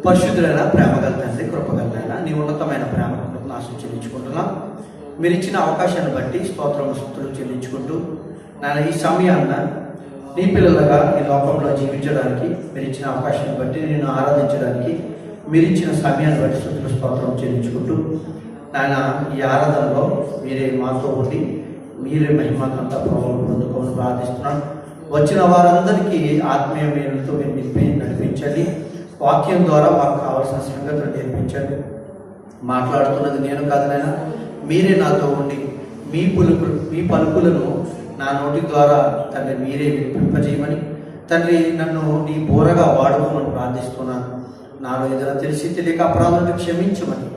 పరిశుద్ధులైన ప్రేమగల తండ్రి, కృపగలైన నీ ఉన్నతమైన ప్రేమ నాశనం చెల్లించుకుంటున్నాం. మీరు ఇచ్చిన అవకాశాన్ని బట్టి స్తోత్రం స్తుతులు చెల్లించుకుంటూ నాయన ఈ సమయాన్న నీ పిల్లలుగా ఈ లోకంలో జీవించడానికి మీరు ఇచ్చిన అవకాశాన్ని బట్టి నేను ఆరాధించడానికి మీరు ఇచ్చిన సమయాన్ని బట్టి స్తుతులు స్తోత్రం చెల్లించుకుంటూ నాయన ఈ ఆరాధనలో మీరే మాతో ఉండి మీరే మహిమకంతా ప్రభావం పొందుకోమని ప్రార్థిస్తున్నాను. వచ్చిన వారందరికీ ఆత్మీయ మేలుతో మీరు నడిపించండి. వాక్యం ద్వారా మాకు కావాల్సిన సంగతులు నేర్పించండి. మాట్లాడుతున్నది నేను కాదు నాయన, మీరే నాతో ఉండి మీ పలుకులను నా నోటి ద్వారా తండ్రి మీరే వినిపింపజేయమని తండ్రి నన్ను నీ బోరగా వాడుకోమని ప్రార్థిస్తున్నాను. నాలో ఏదైనా తెలిసి తెలియక అపరాధాలను క్షమించమని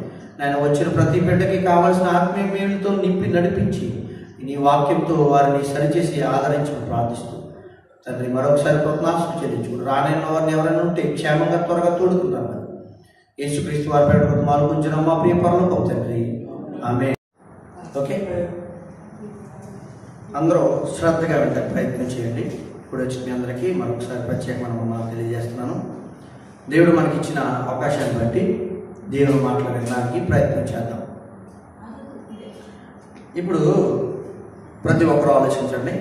నేను వచ్చిన ప్రతి బిడ్డకి కావాల్సిన ఆత్మీయ మేలుతో నింపి నడిపించి నీ వాక్యంతో వారిని సరిచేసి ఆదరించమని ప్రార్థిస్తూ తండ్రి మరొకసారి కృతజ్ఞతలు చెల్లించుకుని రానైన వారిని ఎవరైనా ఉంటే క్షేమంగా త్వరగా తోడుకుంటాను. యేసుక్రీస్తు వారి పేరు కృతజ్ఞతలు గుంచిన మా ప్రియ పరలోకపు తండ్రి, ఆమేన్. ఓకే, అందరూ శ్రద్ధగా వింటానికి ప్రయత్నం చేయండి. ఇప్పుడు వచ్చి మీ అందరికీ మరొకసారి ప్రత్యేకమైన వందనాలు తెలియజేస్తున్నాను. దేవుడు మనకిచ్చిన అవకాశాన్ని బట్టి దేవుడు మాటలు వినడానికి ప్రయత్నం చేద్దాం. ఇప్పుడు ప్రతి ఒక్కరూ ఆలోచించండి.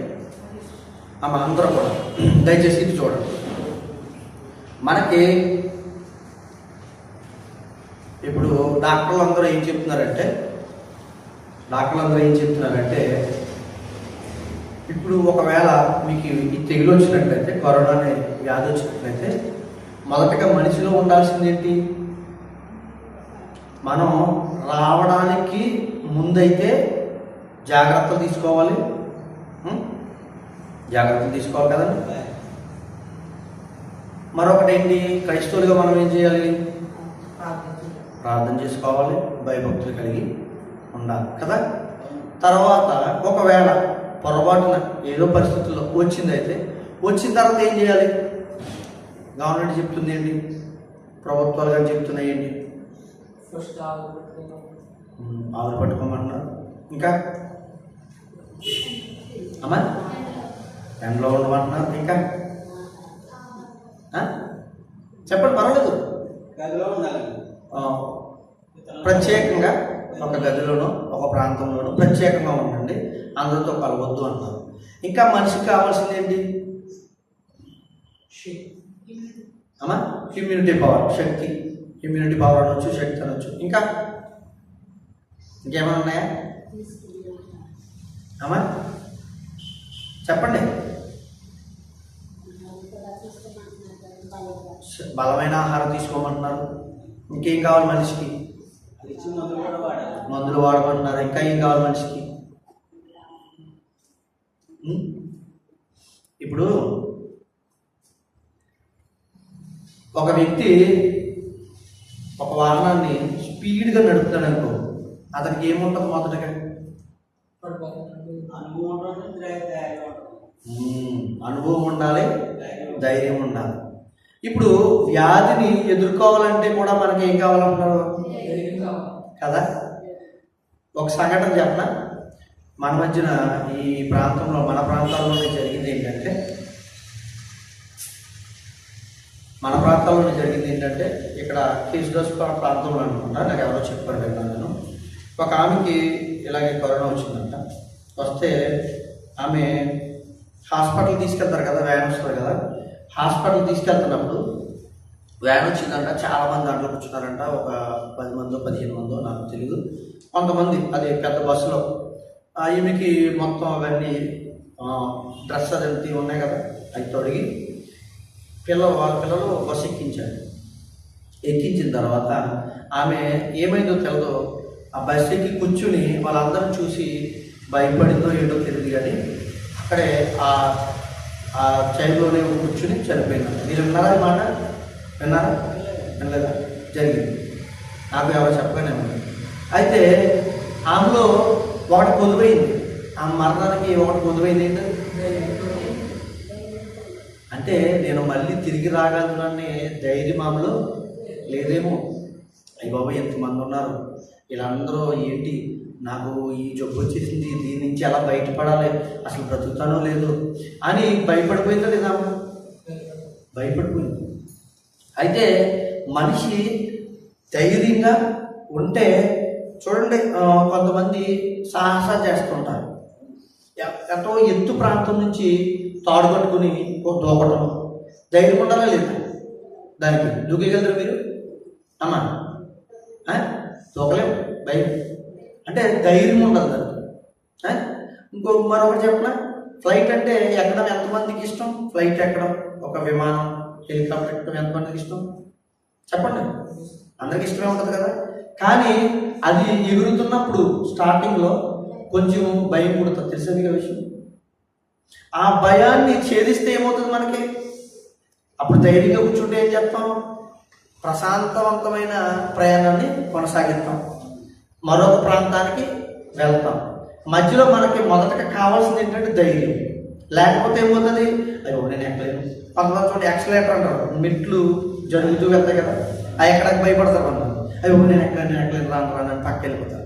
అందరూ కూడా దయచేసి ఇది చూడండి. మనకి ఇప్పుడు డాక్టర్లు అందరూ ఏం చెప్తున్నారంటే ఇప్పుడు ఒకవేళ మీకు ఈ తెగులు వచ్చినట్లయితే, కరోనా అనే వ్యాధి వచ్చినట్లయితే మొదటగా మనిషిలో ఉండాల్సింది ఏంటి? మనం రావడానికి ముందైతే జాగ్రత్తలు తీసుకోవాలి కదండి. మరొకటి ఏంటి? క్రైస్తవులుగా మనం ఏం చేయాలి? ప్రార్థన చేసుకోవాలి, భయభక్తులు కలిగి ఉండాలి కదా. తర్వాత ఒకవేళ పొరపాటున ఏదో పరిస్థితుల్లో వచ్చిన తర్వాత ఏం చేయాలి? గవర్నమెంట్ చెప్తుంది ఏంటి? ప్రభుత్వాలు కానీ చెప్తున్నాయి ఏంటి? ఆవులు పట్టుకోమంటున్నారు. ఇంకా అమ్మా ఎండలో ఉండమంటున్నారు. ఇంకా చెప్పండి, పర్వాలేదు. ప్రత్యేకంగా ఒక గదిలోనో ఒక ప్రాంతంలోనో ప్రత్యేకంగా ఉండండి, అందరితో కలవద్దు అంటారు. ఇంకా మనిషికి కావాల్సింది ఏంటి? అమ్మా ఇమ్యూనిటీ పవర్, శక్తి. ఇమ్యూనిటీ పవర్ అనొచ్చు, శక్తి అనొచ్చు. ఇంకా ఇంకేమైనా ఉన్నాయా అమ్మా? చెప్పండి. బలమైన ఆహారం తీసుకోమంటున్నారు. ఇంకేం కావాలి మనిషికి? మందులు వాడమంటున్నారు. ఇంకా ఏం కావాలి మనిషికి? ఇప్పుడు ఒక వ్యక్తి ఒక వాహనాన్ని స్పీడ్గా నడుపుతాడు అనుకో, అతనికి ఏముంటుంది? మొదటగా అనుభవం ఉండాలి, ధైర్యం ఉండాలి. ఇప్పుడు వ్యాధిని ఎదుర్కోవాలంటే కూడా మనకి ఏం కావాలంటున్నారు కదా. ఒక సంఘటన చెప్పనా? మన మధ్యన ఈ ప్రాంతంలో, మన ప్రాంతాల్లోనే జరిగింది ఏంటంటే ఇక్కడ కేసుదాస్ ప్రాంతంలో అనుకుంటా, నాకు ఎవరో చెప్పారు నేను. ఒక ఆమెకి ఇలాగే కరోనా వచ్చిందంట. వస్తే ఆమె హాస్పిటల్ తీసుకెళ్తారు కదా, వ్యాన్ వస్తారు కదా. హాస్పిటల్ తీసుకెళ్తున్నప్పుడు వ్యాన్ వచ్చిందంట. చాలామంది దాంట్లో కూర్చున్నారంట. ఒక 10 మందో 15 మందో నాకు తెలియదు. కొంతమంది అది పెద్ద బస్సులో ఈమెకి మొత్తం అవన్నీ డ్రెస్ అదంతా ఉన్నాయి కదా, అవి తొడిగి వాళ్ళ పిల్లలు బస్సు ఎక్కించిన తర్వాత ఆమె ఏమైందో తెలదో, ఆ బస్సు ఎక్కి కూర్చుని వాళ్ళందరూ చూసి భయపడిందో ఏంటో తెలియదు కానీ అక్కడే ఆ చైర్లోనే కూర్చుని చనిపోయినారు. మీరు విన్నారా ఈ మాట? వినలేదా? జరిగింది. నాకు ఎవరో చెప్పగానే ఉంది. అయితే ఆమెలో ఒకటి పొదువైంది. ఆమె మరణానికి ఒకటి పొదువైంది ఏంటంటే అంటే నేను మళ్ళీ తిరిగి రాగలననే ధైర్యం ఆమెలో లేదేమో. అయ్య బాబా ఎంతమంది ఉన్నారు, వీళ్ళందరూ ఏంటి, నాకు ఈ జబ్బు వచ్చేసింది, దీని నుంచి ఎలా బయటపడాలి, అసలు బ్రతుకుతానో లేదు అని భయపడిపోయిందా లేదా? భయపడిపోయింది. అయితే మనిషి ధైర్యంగా ఉంటే చూడండి, కొంతమంది సాహసాలు చేస్తుంటారు. ఎంతో ఎత్తు ప్రాంతం నుంచి తాడు కట్టుకుని దూకటం. ధైర్యం ఉండాలా లేదు? దానికి దూకేయగలరు మీరు? అమ్మా దూకలేము, భయం. అంటే ధైర్యం ఉండదు దానికి. మరొకటి చెప్పిన, ఫ్లైట్ అంటే ఎక్కడం ఎంతమందికి ఇష్టం? ఫ్లైట్ ఎక్కడం, ఒక విమానం, హెలికాప్టర్ ఎక్కడం ఎంతమందికి ఇష్టం చెప్పండి? అందరికి ఇష్టమే ఉంటుంది కదా. కానీ అది ఎగురుతున్నప్పుడు స్టార్టింగ్లో కొంచెం భయం పుడుతుంది, తెలిసిన విషయం. ఆ భయాన్ని ఛేదిస్తే ఏమవుతుంది మనకి? అప్పుడు ధైర్యంగా కూర్చుంటే ఏం చేస్తాం? ప్రశాంతవంతమైన ప్రయాణాన్ని కొనసాగిస్తాం, మరొక ప్రాంతానికి వెళ్తాం. మధ్యలో మనకి మొదటగా కావాల్సింది ఏంటంటే ధైర్యం. లేకపోతే ఏమవుతుంది? అయ్యో నేను ఎక్కలేను. కొంతమంది చూడండి, యాక్సిలేటర్ అంటారు, మెట్లు జరుగుతూ వెళ్తాయి కదా, అవి ఎక్కడికి భయపడతారు అన్నారు. అయ్యో నేను ఎక్కలేను రాను పక్క వెళ్ళిపోతారు.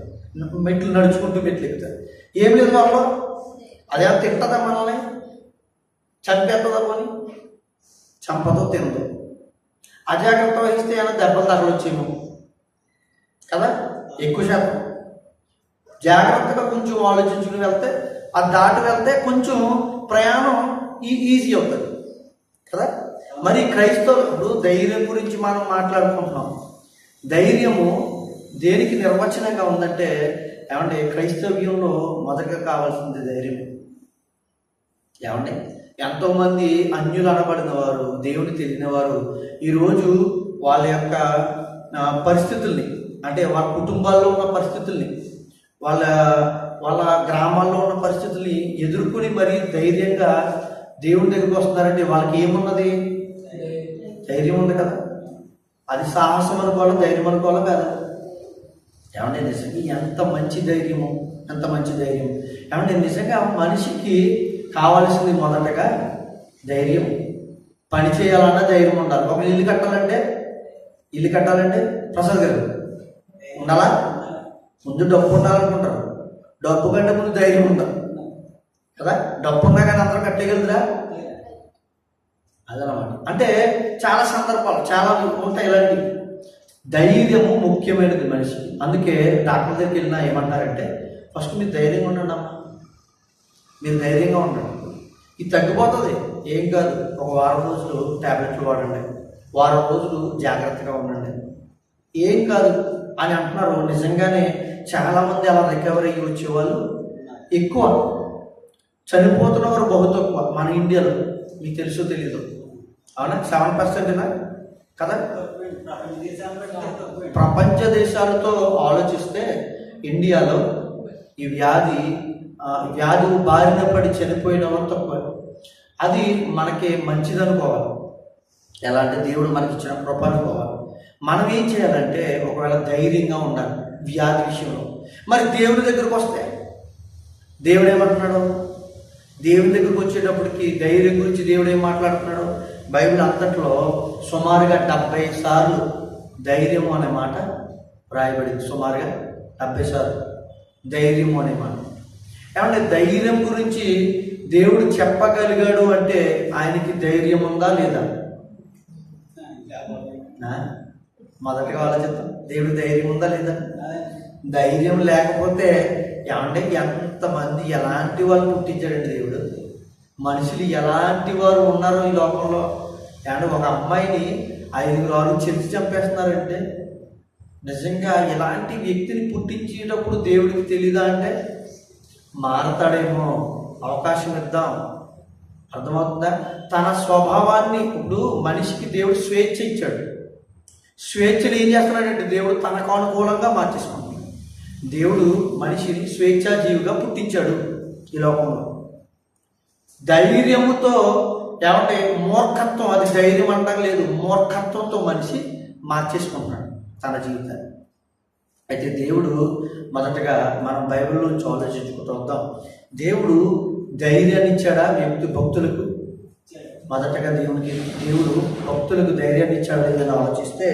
మెట్లు నడుచుకుంటూ మెట్లు ఎక్కుతారు. ఏం లేదు వాళ్ళు, అదే తింటుందా మనల్ని? చంపేస్తుందా? పోని చంపదో తినదు. అజాగ్రత్త వహిస్తే ఏమైనా దెబ్బలు తగలొచ్చేమో కదా. ఎక్కువ శాతం జాగ్రత్తగా కొంచెం ఆలోచించుకుని వెళ్తే, అది దాటి వెళ్తే కొంచెం ప్రయాణం ఈజీ అవుతుంది కదా. మరి క్రైస్తవులు ధైర్యం గురించి మనం మాట్లాడుకుంటున్నాం. ధైర్యము దేనికి నిర్వచనంగా ఉందంటే ఏమంటే, క్రైస్తవ్యంలో మొదటగా కావాల్సింది ధైర్యం. ఏమంటే, ఎంతోమంది అన్యులు అనబడిన వారు, దేవుని తెలియని వారు ఈరోజు వాళ్ళ యొక్క పరిస్థితుల్ని, అంటే వాళ్ళ కుటుంబాల్లో ఉన్న పరిస్థితుల్ని, వాళ్ళ వాళ్ళ గ్రామాల్లో ఉన్న పరిస్థితుల్ని ఎదుర్కొని మరీ ధైర్యంగా దేవుని దగ్గరికి వస్తున్నారంటే వాళ్ళకి ఏమున్నది? ధైర్యం ఉంది కదా. అది సాహసం అనుకోవాలో ధైర్యం అనుకోవాలో కదా. ఏమంటే నిజంగా ఎంత మంచి ధైర్యము, ఎంత మంచి ధైర్యం. ఏమంటే నిజంగా మనిషికి కావాల్సింది మొదటగా ధైర్యం. పని చేయాలన్నా ధైర్యం ఉండాలి. ఒక ఇల్లు కట్టాలంటే ప్రసాద్ గారు ఉండాలా? ముందు డబ్బు ఉండాలనుకుంటారు. డబ్బు కంటే ముందు ధైర్యం ఉండాలి కదా. డబ్బు ఉన్నా కానీ అందరూ కట్టేయగలరా? అదనమాట. అంటే చాలా సందర్భాలు చాలా ఉంటాయి ఇలాంటివి. ధైర్యము ముఖ్యమైనది మనిషికి. అందుకే డాక్టర్ దగ్గరికి వెళ్ళినా ఏమంటారంటే, ఫస్ట్ మీరు ధైర్యంగా ఉండండి అమ్మా, మీరు ధైర్యంగా ఉండండి, ఇది తగ్గిపోతుంది, ఏం కాదు. ఒక వారం రోజులు ట్యాబ్లెట్లు వాడండి, వారం రోజులు జాగ్రత్తగా ఉండండి, ఏం కాదు అని అంటున్నారు. నిజంగానే చాలామంది అలా రికవరీ అయ్యి వచ్చేవాళ్ళు ఎక్కువ, చనిపోతున్న వారు బహు తక్కువ. మన ఇండియాలో మీకు తెలుసో తెలీదు, అవునా? 7%నా కదా. ప్రపంచ దేశాలతో ఆలోచిస్తే ఇండియాలో ఈ వ్యాధి బారిన పడి చనిపోయిన వారు తక్కువ. అది మనకి మంచిదనుకోవాలి. ఎలా అంటే దేవుడు మనకి ఇచ్చిన కృప అనుకోవాలి. మనం ఏం చేయాలంటే ఒకవేళ ధైర్యంగా ఉండాలి వ్యాధి విషయంలో. మరి దేవుడి దగ్గరకు వస్తే దేవుడు ఏమంటున్నాడు? దేవుడి దగ్గరకు వచ్చేటప్పటికి ధైర్యం గురించి దేవుడు ఏం మాట్లాడుతున్నాడు? బైబిల్ అంతట్లో సుమారుగా 70 సార్లు ధైర్యము అనే మాట రాయబడింది. సుమారుగా 70 సార్లు ధైర్యము అనే మాట. ఏమంటే ధైర్యం గురించి దేవుడు చెప్పగలిగాడు అంటే ఆయనకి ధైర్యం ఉందా లేదా? మొదటగా ఆలోచిద్దాం, దేవుడు ధైర్యం ఉందా లేదా? ధైర్యం లేకపోతే ఏమంటే ఎంతమంది ఎలాంటి వాళ్ళు పుట్టించాడండి దేవుడు. మనుషులు ఎలాంటి వారు ఉన్నారో ఈ లోకంలో. ఏమంటే ఒక అమ్మాయిని 5 చెరిచి చంపేస్తున్నారంటే నిజంగా ఇలాంటి వ్యక్తిని పుట్టించేటప్పుడు దేవుడికి తెలీదా అంటే మారతాడేమో, అవకాశం ఇద్దాం. అర్థమవుతుందా? తన స్వభావాన్ని, ఇప్పుడు మనిషికి దేవుడు స్వేచ్ఛ ఇచ్చాడు. స్వేచ్ఛను ఏం చేస్తున్నాడంటే దేవుడు తనకు అనుకూలంగా మార్చేసుకుంటాడు. దేవుడు మనిషిని స్వేచ్ఛాజీవిగా పుట్టించాడు ఈ లోకంలో. ధైర్యముతో ఏమంటే మూర్ఖత్వం, అది ధైర్యం అంటాం లేదు, మూర్ఖత్వంతో మనిషి మార్చేసుకుంటున్నాడు తన జీవితాన్ని. అయితే దేవుడు మొదటగా మనం బైబిల్ నుంచి ఆలోచించుకుంటూ వద్దాం. దేవుడు ధైర్యాన్ని ఇచ్చాడా భక్తులకు? మొదటగా దేవుడు భక్తులకు ధైర్యాన్ని ఇచ్చాడు లేదని ఆలోచిస్తే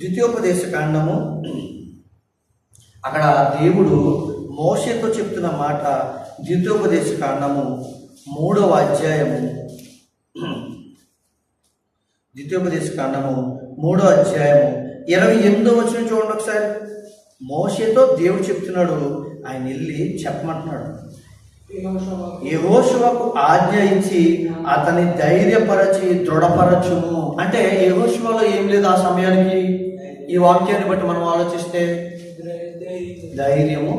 ద్వితీయోపదేశ కాండము, అక్కడ దేవుడు మోషేతో చెప్తున్న మాట, ద్వితీయోపదేశ కాండము 3వ అధ్యాయము, ద్వితీయోపదేశ కాండము 3వ అధ్యాయము 28వ వచనం చూడండి ఒకసారి. మోషేతో దేవుడు చెప్తున్నాడు, ఆయన వెళ్ళి చెప్పమంటున్నాడు. యెహోషువకు ఆజ్ఞ ఇచ్చి అతని ధైర్యపరచి దృఢపరచుము. అంటే యెహోషువలో ఏం లేదు ఆ సమయానికి. ఈ వాక్యాన్ని బట్టి మనం ఆలోచిస్తే ధైర్యము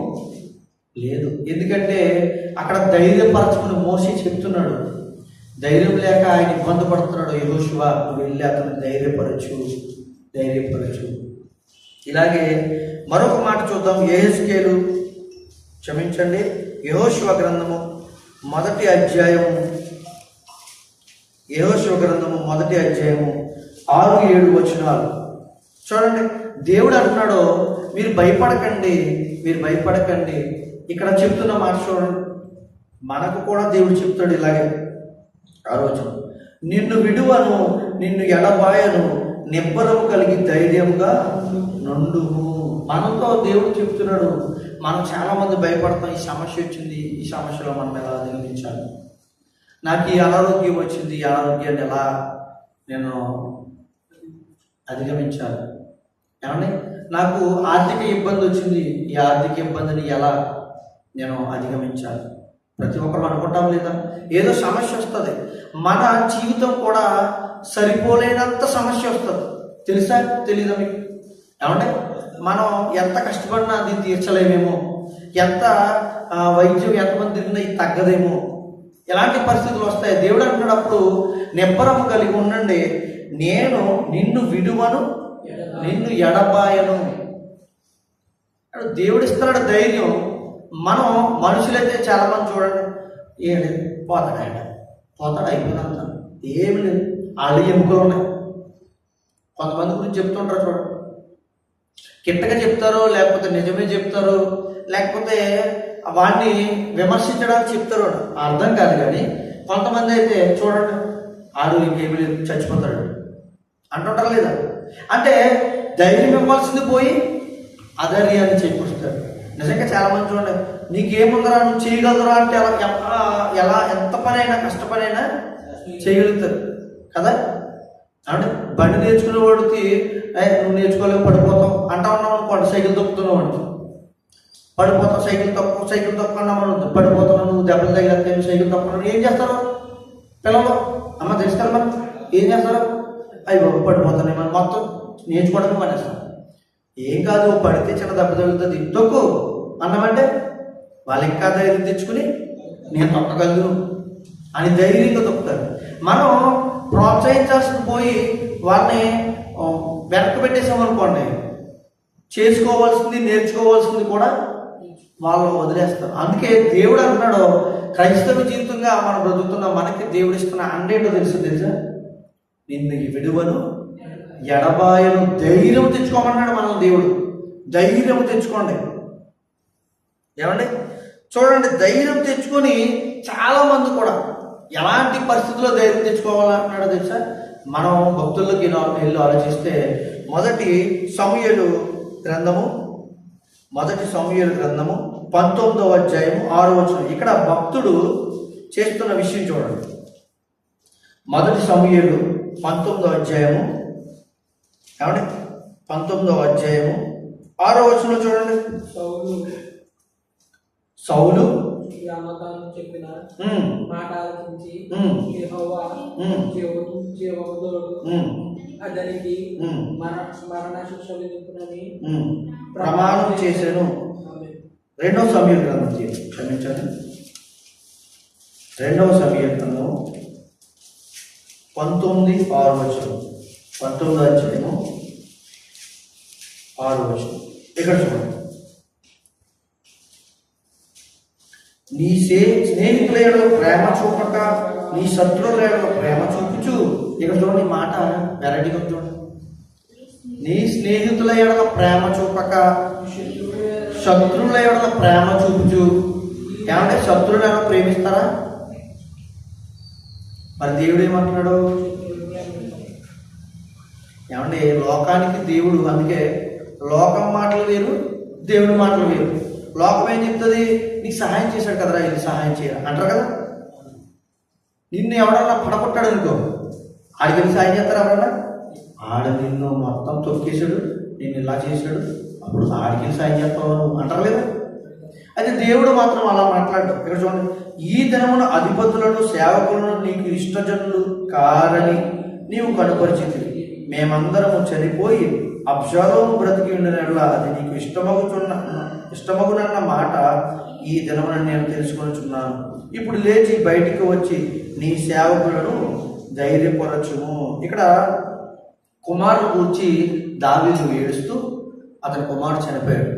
లేదు. ఎందుకంటే అక్కడ ధైర్యపరచుకుని మోషే చెప్తున్నాడు. ధైర్యం లేక ఆయన ఇబ్బంది పడుతున్నాడు. యెహోషువ నువ్వు వెళ్ళి అతను ధైర్యపరచు. ఇలాగే మరొక మాట చూద్దాం. యెహోషువ గ్రంథము 1వ అధ్యాయము 6-7 వచనాలు చూడండి. దేవుడు అంటున్నాడు, మీరు భయపడకండి. ఇక్కడ చెప్తున్న మాట చూడండి. మనకు కూడా దేవుడు చెప్తాడు ఇలాగే. ఆ రోజు నిన్ను విడువను, నిన్ను ఎడబాయను, నిబ్బరము కలిగి ధైర్యంగా నుండుము. మనతో దేవుడు చెప్తున్నాడు. మనం చాలామంది భయపడతాం. ఈ సమస్య వచ్చింది, ఈ సమస్యలో మనం ఎలా అధిగమించాలి, నాకు ఈ అనారోగ్యం వచ్చింది, ఈ అనారోగ్యాన్ని ఎలా నేను అధిగమించాలి, ఏమండి నాకు ఆర్థిక ఇబ్బంది వచ్చింది, ఈ ఆర్థిక ఇబ్బందిని ఎలా నేను అధిగమించాలి. ప్రతి ఒక్కరు అనుకుంటాం లేదా? ఏదో సమస్య వస్తుంది. మన జీవితం కూడా సరిపోలేనంత సమస్య వస్తుంది. తెలుసా తెలీదా మీకు? ఏమంటే మనం ఎంత కష్టపడినా దీన్ని తీర్చలేమేమో, ఎంత వైద్యం ఎంతమంది తిరిగినా ఇది తగ్గదేమో, ఎలాంటి పరిస్థితులు వస్తాయి. దేవుడు అంటున్నప్పుడు నిబ్బరము కలిగి ఉండండి, నేను నిన్ను విడువను, నిన్ను ఎడబాయను. దేవుడు ఇస్తున్నాడు ధైర్యం. మనం మనుషులైతే చాలామంది చూడండి, ఏడు పోతాడు అయిపోయినంత ఏమి లేదు, వాళ్ళు ఎముకలు ఉన్నాయి. కొంతమంది గురించి చెప్తుంటారు చూడండి, కిట్టగా చెప్తారు, లేకపోతే నిజమే చెప్తారు, లేకపోతే వాడిని విమర్శించడానికి చెప్తారు, అర్థం కాదు. కానీ కొంతమంది అయితే చూడండి, ఆడు ఇంకేమి లేదు చచ్చిపోతాడు అంటుంటారు లేదా? అంటే ధైర్యం ఇవ్వాల్సింది పోయి అధైర్యాన్ని చేకూరుస్తాడు. నిజంగా చాలామంది చూడండి, నీకేముందరా, నువ్వు చేయగలరా అంటే ఎలా ఎంత పనైనా కష్టపనైనా చేయగలుగుతారు కదా. అంటే బండి నేర్చుకునే వాడికి నువ్వు నేర్చుకోలేవు పడిపోతావు అంటా ఉన్నావు అనుకోండి, సైకిల్ తొక్కుతున్నావు వాడికి పడిపోతావు, సైకిల్ తొక్కున్నావు పడిపోతావు, నువ్వు దెబ్బలు తగిలితే సైకిల్ తొక్కున్నావు. ఏం చేస్తారు పిల్లలు? అమ్మ తెలుసుకోవాలి మరి ఏం చేస్తారు? అయ్యి బాబు పడిపోతాను మనం మొత్తం నేర్చుకోవడానికి మానేస్తాం. ఏం కాదు, పడితే చిన్న దెబ్బ తగులుతుంది, తొక్కు అన్నామంటే వాళ్ళు ఇంకా ధైర్యం తెచ్చుకుని నేను తొక్కగలను అని ధైర్యంగా తొక్కుతారు. మనం ప్రోత్సహించాల్సిన పోయి వాళ్ళని వెనక్కి పెట్టేసామనుకోండి, చేసుకోవాల్సింది నేర్చుకోవాల్సింది కూడా వాళ్ళు వదిలేస్తారు. అందుకే దేవుడు అంటున్నాడు, క్రైస్తవ జీవితంగా మనం బ్రతుకుతున్న మనకి దేవుడు ఇస్తున్న అండేటో తెలుసా? నిన్ను విడువను ఎడబాయను, ధైర్యం తెచ్చుకోమన్నాడు మనం. దేవుడు ధైర్యం తెచ్చుకోండి. ఏమండి చూడండి, ధైర్యం తెచ్చుకొని చాలామంది కూడా ఎలాంటి పరిస్థితుల్లో ధైర్యం తెచ్చుకోవాలన్నాడో తెలుసా? మనం భక్తుల్లోకి వెళ్ళి ఆలోచిస్తే మొదటి సమూయేలు గ్రంథము 19వ అధ్యాయము 6వ వచనం. ఇక్కడ భక్తుడు చేస్తున్న విషయం చూడండి. మొదటి సమూయేలు 19వ అధ్యాయము, ఏమండి 19వ అధ్యాయము 6వ వచనం చూడండి. సౌలు చెప్పిన మాట ఆలకించి యెహోవా అతనికి మరణ శిక్ష విధించునని ప్రమాణం చేశాను. 2వ సమూయేలు గ్రంథం క్షమించండి, 2వ సమూయేలు గ్రంథం 19:6 వచనం, 19వ అధ్యాయము 6వ వచనం. ఇక్కడ చూడండి, నీ స్నేహితుల ఎడల ప్రేమ చూపక నీ శత్రువుల ఎడల ప్రేమ చూపుచు. ఇక్కడ చూడండి, మాట వెరైటీగా చూడండి. నీ స్నేహితుల ఎడల ప్రేమ చూపక శత్రువుల ఎడల ప్రేమ చూపుచు. ఏమంటే శత్రువులు ఎవరైనా ప్రేమిస్తారా? మరి దేవుడు ఏమంటున్నాడు? ఏమంటే లోకానికి దేవుడు, అందుకే లోకం మాటలు వేరు, దేవుడి మాటలు వేరు. లోకం ఏం చెప్తుంది? నీకు సహాయం చేశాడు కదరా, ఇది సహాయం చేయాలి అంటారు కదా. నిన్ను ఎవడన్నా పడగొట్టాడు అనుకో, ఆడికి వెళ్ళి సహాయం చేస్తారా? ఎవరన్నా ఆడ నిన్ను మొత్తం తొక్కేశాడు, నిన్ను ఇలా చేశాడు, అప్పుడు ఆడికి సాయం చేస్తావు అంటారు లేదా? అయితే దేవుడు మాత్రం అలా మాట్లాడు. ఇక్కడ చూడండి, ఈ దినమున అధిపతులను సేవకులను నీకు ఇష్టజనులు కారని నీవు కనుపరిచింది. మేమందరము చనిపోయి అబ్షాలోము బ్రతికి ఉండినట్ల అది నీకు ఇష్టమగునన్న మాట ఈ దినమున నేను తెలుసుకొనుచున్నాను. ఇప్పుడు లేచి బయటికి వచ్చి నీ సేవకులను ధైర్యపరచుము. ఇక్కడ కుమారుడు కూర్చి దావీదు ఏడుస్తూ, అతని కుమారుడు చనిపోయాడు.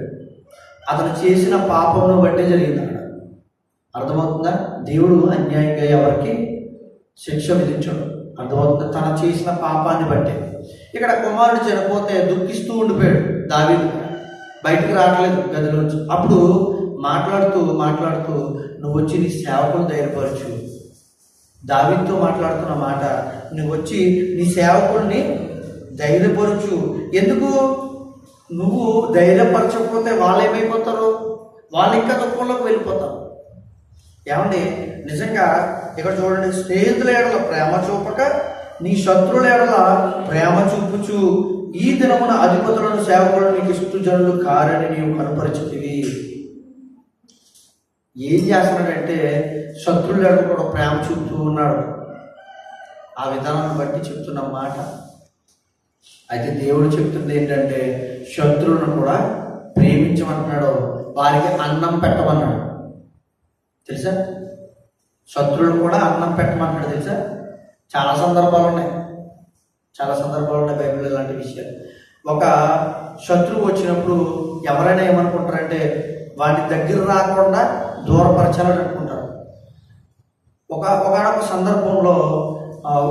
అతను చేసిన పాపమును బట్టే జరిగింది. అక్కడ అర్థమవుతుందా? దేవుడు అన్యాయంగా ఎవరికి శిక్ష విధించడు. అర్థమవుతుందా? తను చేసిన పాపాన్ని బట్టే. ఇక్కడ కుమారుడు చనిపోతే దుఃఖిస్తూ ఉండిపోయాడు దావీదు, బయటికి రావట్లేదు గదిలోంచి. అప్పుడు మాట్లాడుతూ నువ్వు వచ్చి నీ సేవకులు ధైర్యపరచు. దావీదుతో మాట్లాడుతున్న మాట, నువ్వు వచ్చి నీ సేవకుల్ని ధైర్యపరచు. ఎందుకు? నువ్వు ధైర్యపరచకపోతే వాళ్ళు ఏమైపోతారు? వాళ్ళు ఇంకా దుఃఖంలోకి వెళ్ళిపోతారు. ఏమండి, నిజంగా ఇక్కడ చూడండి, స్నేహితుల ఎడల ప్రేమ చూపక నీ శత్రువుల ఎడల ప్రేమ చూపుచు ఈ దినమున అధిపతులను సేవకులను నీకు ఇష్టజనులు కారని నీవు కనపరిచితివి. ఏం చేస్తున్నాడంటే శత్రువుల ఎడల కూడా ప్రేమ చూపుతూ ఉన్నాడు. ఆ విధానాన్ని బట్టి చెప్తున్న మాట. అయితే దేవుడు చెప్తుంది ఏంటంటే శత్రువులను కూడా ప్రేమించమంటున్నాడు, వారికి అన్నం పెట్టమన్నాడు. తెలుసా? శత్రువులను కూడా అన్నం పెట్టమంటున్నాడు. తెలుసా? చాలా సందర్భాలు ఉన్నాయి బైబిల్ ఇలాంటి విషయాలు. ఒక శత్రువు వచ్చినప్పుడు ఎవరైనా ఏమనుకుంటారంటే వాడి దగ్గర రాకుండా దూరపరచాలని అనుకుంటారు. ఒకనొక సందర్భంలో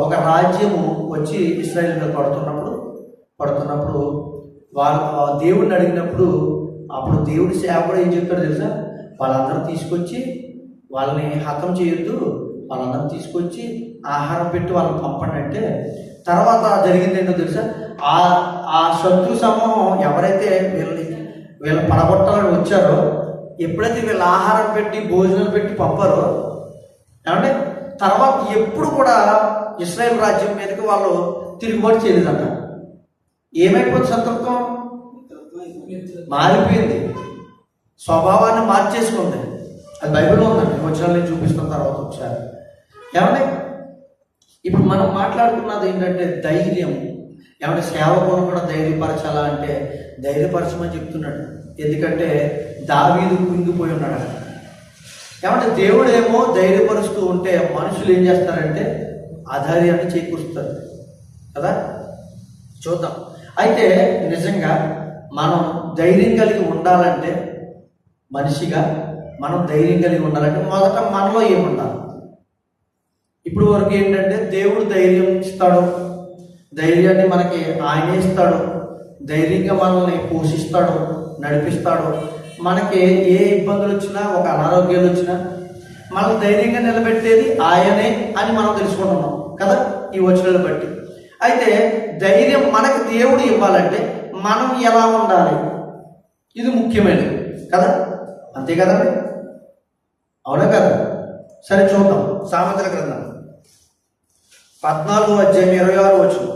ఒక రాజ్యము వచ్చి ఇశ్రాయేలు మీద పడుతున్నప్పుడు వాళ్ళు దేవుడిని అడిగినప్పుడు, అప్పుడు దేవుడి సేవకుడు ఏం చెప్పాడు తెలుసా? వాళ్ళందరూ తీసుకొచ్చి వాళ్ళని హతం చేయొద్దు, వాళ్ళందరూ తీసుకొచ్చి ఆహారం పెట్టి వాళ్ళని పంపండి అంటే, తర్వాత జరిగింది ఏంటో తెలుసా? ఆ శత్రు సమూహం ఎవరైతే వీళ్ళని పడగొట్టాలని వచ్చారో, ఎప్పుడైతే వీళ్ళు ఆహారం పెట్టి భోజనాలు పెట్టి పంపారో, ఏమంటే తర్వాత ఎప్పుడు కూడా ఇశ్రాయేల్ రాజ్యం మీదకి వాళ్ళు తిరుగుబాటు చేయలేదంట. ఏమైపోతుంది? శత్రుత్వం మారిపోయింది, స్వభావాన్ని మార్చేసుకుంది. అది బైబిల్లో ఉందండి, వచనాలు నేను చూపిస్తున్న తర్వాత ఒకసారి. ఏమంటే ఇప్పుడు మనం మాట్లాడుకున్నది ఏంటంటే ధైర్యం. ఏమంటే సేవకులను కూడా ధైర్యపరచాలా అంటే ధైర్యపరచమని చెప్తున్నాడు. ఎందుకంటే దావీదు కుంగిపోయి ఉన్నాడు. ఏమంటే దేవుడేమో ధైర్యపరుస్తూ ఉంటే మనుషులు ఏం చేస్తారంటే అధైర్యాన్ని చేకూరుస్తారు కదా. చూద్దాం. అయితే నిజంగా మనం ధైర్యం కలిగి ఉండాలంటే, మనిషిగా మనం ధైర్యం కలిగి ఉండాలంటే మొదట మనలో ఏముండాలి? ఇప్పుడు వరకు ఏంటంటే దేవుడు ధైర్యం ఇస్తాడు, ధైర్యాన్ని మనకి ఆయనే ఇస్తాడు, ధైర్యంగా మనల్ని పోషిస్తాడు, నడిపిస్తాడు. మనకి ఏ ఇబ్బందులు వచ్చినా, ఒక అనారోగ్యాలు వచ్చినా మనల్ని ధైర్యంగా నిలబెట్టేది ఆయనే అని మనం తెలుసుకుంటున్నాం కదా ఈ వచనాలను బట్టి. అయితే ధైర్యం మనకి దేవుడు ఇవ్వాలంటే మనం ఎలా ఉండాలి? ఇది ముఖ్యమైనది కదా, అంతే కదండి? అవునా కదా? సరే చూద్దాం. సామెతల గ్రంథం 14వ అధ్యాయం 26వ వచనం.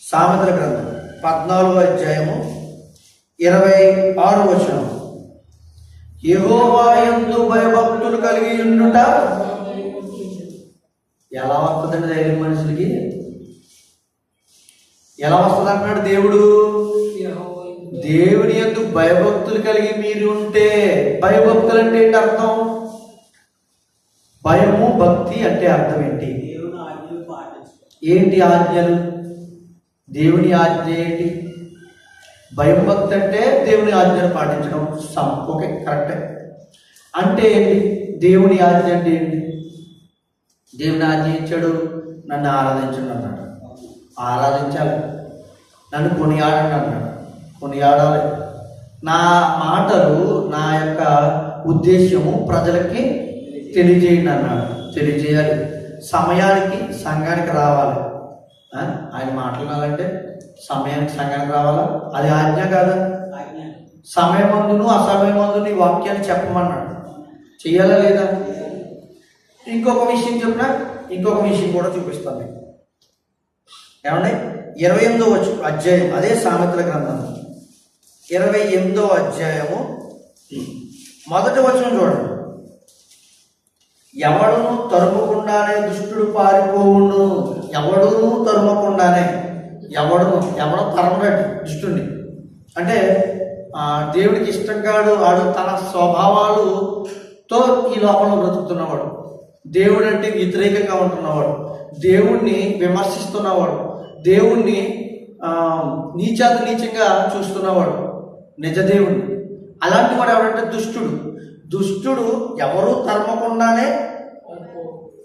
సామెతల గ్రంథం 14వ అధ్యాయము 26వ వచనం. యెహోవా యందు భయభక్తులు కలిగి ఉండుట ఎలా వస్తుందండి ధైర్యం మనుషులకి? ఎలా వస్తుంది అంటున్నాడు దేవుడు? దేవుని యందు భయభక్తులు కలిగి మీరు ఉంటే. భయభక్తులు అంటే ఏంటి అర్థం? భయము భక్తి అంటే అర్థం ఏంటి? ఏంటి ఆజ్ఞలు? దేవుని ఆజ్ఞ ఏంటి? భయం భక్తి అంటే దేవుని ఆజ్ఞను పాటించడం. ఓకే, కరెక్టే. అంటే ఏంటి దేవుని ఆజ్ఞ అంటే ఏంటి? దేవుని ఆజ్ఞ ఇచ్చాడు, నన్ను ఆరాధించండి అన్నాడు, ఆరాధించాలి. నన్ను కొనియాడండి అన్నాడు, కొనియాడాలి. నా మాటలు, నా యొక్క ఉద్దేశ్యము ప్రజలకి తెలియజేయండి అన్నాడు, తెలియజేయాలి. సమయానికి సంఘానికి రావాలి. ఆయన మాట్లాడాలంటే సమయానికి సంఘానికి రావాలా? అది ఆజ్ఞ కాదా? సమయమందును అసమయమందు నీ వాక్యాన్ని చెప్పమన్నాడు, చెయ్యాలా లేదా? ఇంకొక విషయం చెప్పినా ఇంకొక విషయం కూడా చూపిస్తాను. ఏమండి 28వ అధ్యాయం, అదే సామెతల గ్రంథం 28వ అధ్యాయము 1వ వచనం చూడండి. ఎవడును తరుమకుండానే దుష్టుడు పారిపోవును. ఎవడును తరుమకుండానే, ఎవడో తరమరాడు దుష్టుడిని. అంటే దేవుడికి ఇష్టం కాడు, వాడు తన స్వభావాలతో ఈ లోకంలో బ్రతుకుతున్నవాడు, దేవుడు అంటే వ్యతిరేకంగా ఉంటున్నవాడు, దేవుణ్ణి విమర్శిస్తున్నవాడు, దేవుణ్ణి నీచంగా చూస్తున్నవాడు, నిజదేవుడు. అలాంటి వాడు ఎవడంటే దుష్టుడు ఎవరు తరమకుండానే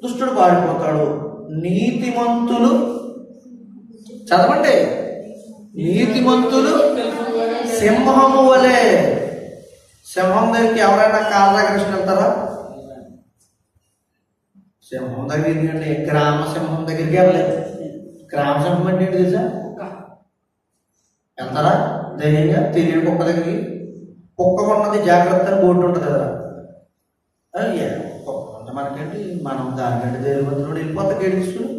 దుష్టుడు పారిపోతాడు. నీతిమంతులు, చదవండి, నీతిమంతులు సింహము వలె. సింహం దగ్గరికి ఎవరైనా కాలకృష్ణ వెళ్తారా? సింహం దగ్గరికి అంటే గ్రామ సింహం దగ్గరికి వెళ్ళలేదు. గ్రామ సింహం అంటే ఏంటి తెలుసా? వెళ్తారా ధైర్యంగా? తెలియని కుక్క దగ్గరికి. కుక్క ఉన్నది జాగ్రత్త అని బోర్డు ఉంటుంది కదా. కుక్క అంటే మనకేంటి, మనం దానికంటే ధైర్యవంతులు వెళ్ళిపోతా గేడి తీసుకుని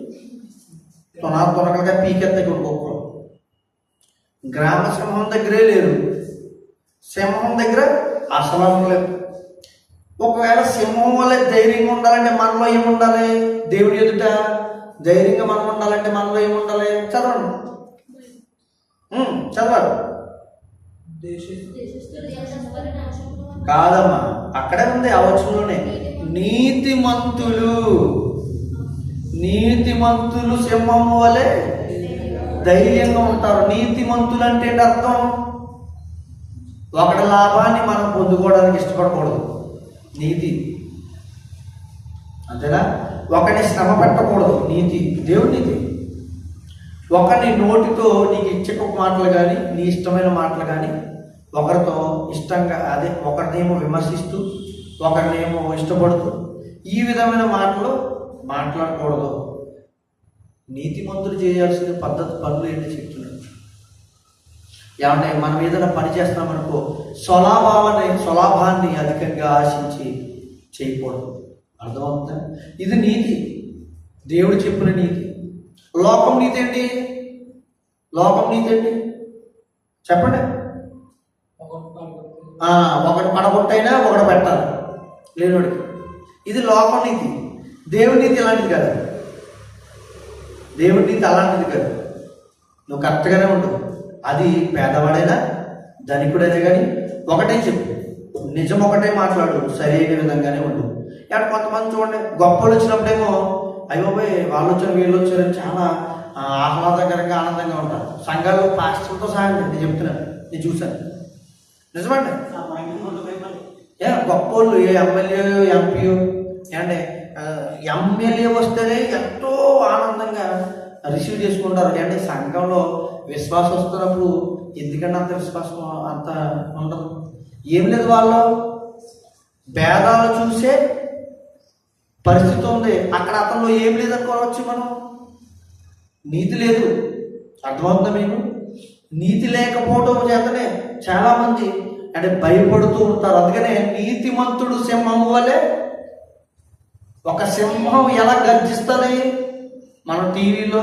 తొనకలుగా పీకెత్తాయి కుక్కలు. గ్రామ సింహం దగ్గరే లేరు, సింహం దగ్గర అసలు లేదు. ఒకవేళ సింహం వల్ల ధైర్యంగా ఉండాలంటే మనలో ఏముండాలి? దేవుడి ఎదుట ధైర్యంగా మనం ఉండాలంటే మనలో ఏముండాలి? చదవండి, చదవాలి. కాదమ్మా, అక్కడే ఉంది ఆ వచనంలోనే. నీతిమంతులు సింహము వలె ధైర్యంగా ఉంటారు. నీతిమంతులు అంటే అర్థం, ఒకటి లాభాన్ని మనం పొందుకోవడానికి ఇష్టపడకూడదు, నీతి అంతేనా? ఒకరిని శ్రమ పెట్టకూడదు, నీతి, దేవుడి నీతి. ఒకరిని నోటితో నీకు ఇచ్చక మాటలు కానీ, నీ ఇష్టమైన మాటలు కానీ, ఒకరితో ఇష్టంగా అదే ఒకరినేమో విమర్శిస్తూ ఒకరినేమో ఇష్టపడుతూ ఈ విధమైన మాటలు మాట్లాడకూడదు. నీతిమంతులు చేయాల్సిన పనులు ఏంటి చెప్తున్నాడు. ఏమంటే మనం ఏదైనా పని చేస్తున్నామనుకో, స్వలాభాన్ని అధికంగా ఆశించి చేయకూడదు. అర్థమవుతుందా? ఇది నీతి, దేవుడు చెప్పిన నీతి. లోకం నీతి ఏంటి? చెప్పండి. ఒకటి పడగొట్టైనా ఒకటి పెట్టాలి లేనివాడికి. ఇది లోకం నీతి. దేవుడి నీతి ఇలాంటిది కాదు. దేవుడి నీతి అలాంటిది కాదు. నువ్వు కరెక్ట్గానే ఉండు, అది పేదవాడైనా ధనికుడైనా కానీ ఒకటే చెప్పు, నిజం ఒకటే మాట్లాడు, సరైన విధంగానే ఉండు. ఇక్కడ కొంతమంది చూడండి, గొప్పలు వచ్చినప్పుడేమో అయ్యోపోయి వాళ్ళు వచ్చారు వీళ్ళు వచ్చారని చాలా ఆహ్లాదకరంగా ఆనందంగా ఉంటారు. సంఘాలు పాస్టర్తో సహాయం నేను చెప్తున్నాను, నేను చూశాను, నిజమండి. గొప్పోళ్ళు ఎమ్మెల్యే ఎంపీయో అంటే ఎమ్మెల్యే వస్తేనే ఎంతో ఆనందంగా రిసీవ్ చేసుకుంటారు. అంటే సంఘంలో విశ్వాసం వస్తున్నప్పుడు ఎందుకంటే అంత విశ్వాసం అంత ఉండదు. ఏం లేదు, వాళ్ళు భేదాలు చూసే పరిస్థితి ఉంది. అక్కడ అతనిలో ఏం లేదనుకోవచ్చు మనం. నీతి లేదు, అర్థమవుతుందా మీకు? నీతి లేకపోవడం చేతనే చాలామంది అంటే భయపడుతూ ఉంటారు. అందుకనే నీతిమంతుడు సింహము వలె. ఒక సింహం ఎలా గర్జిస్తుంది మనం టీవీలో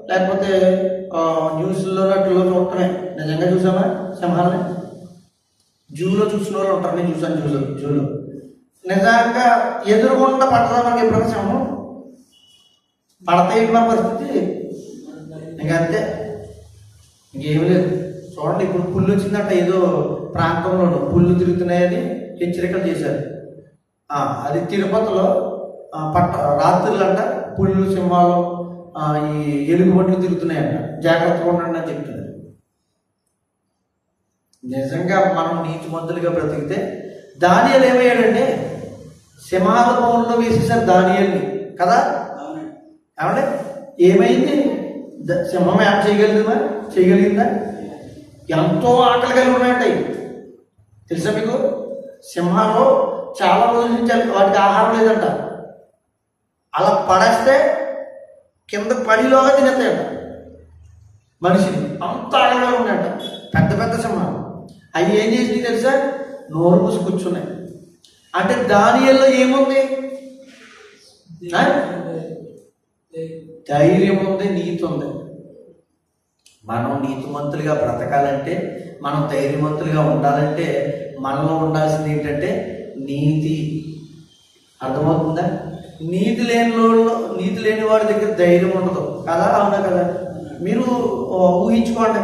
లేకపోతే న్యూస్లో నట్టులో చూడటమే. నిజంగా చూసామా సింహాలని? జూలో చూసిన వాళ్ళు ఉంటారు, నేను చూసాను జూలో. నిజంగా ఎదురుకుండా పడదా మనకి ఎప్పుడైనా సింహం? పడతాయి మన పరిస్థితి ఇంకంతే, ఇంకేమి లేదు. చూడండి, ఇప్పుడు పుల్లు వచ్చిందంట, ఏదో ప్రాంతంలోనూ పుల్లు తిరుగుతున్నాయని హెచ్చరికలు చేశారు. అది తిరుపతిలో రాత్రులంట పుల్లు సింహాలు ఈ ఎలుగుబంట్లు తిరుగుతున్నాయంట, జాగ్రత్తగా ఉండండి అని చెప్తున్నారు. నిజంగా మనం నీతిమంతులుగా బ్రతికితే దానియేలు ఏమయ్యాడండి? సింహాల భవనంలో వేసేసారు దానియేలుని కదా. ఏమంటే ఏమైంది? సింహం ఏం చేయగలిగిందా? ఎంతో ఆకలి కలిగి ఉన్నాయంటాయి తెలుసా మీకు? సింహాలు చాలా రోజుల నుంచి వాటికి ఆహారం లేదంట, అలా పడేస్తే కింద పడిలోగా తినేస్తాయంట మనిషిని. అంత ఆకలిగా ఉన్నాయంట పెద్ద పెద్ద సింహాలు. అవి ఏం చేసినాయి తెలుసా? నోరు మూసి కూర్చున్నాయి. అంటే దానియేలులో ఏముంది? ధైర్యం ఉంది, నీతి ఉంది. మనం నీతిమంతులుగా బ్రతకాలంటే, మనం ధైర్యవంతులుగా ఉండాలంటే మనలో ఉండాల్సింది ఏంటంటే నీతి. అర్థమవుతుందా? నీతి లేని వాడి దగ్గర ధైర్యం ఉండదు కదా, అవునా కదా? మీరు ఊహించుకోండి,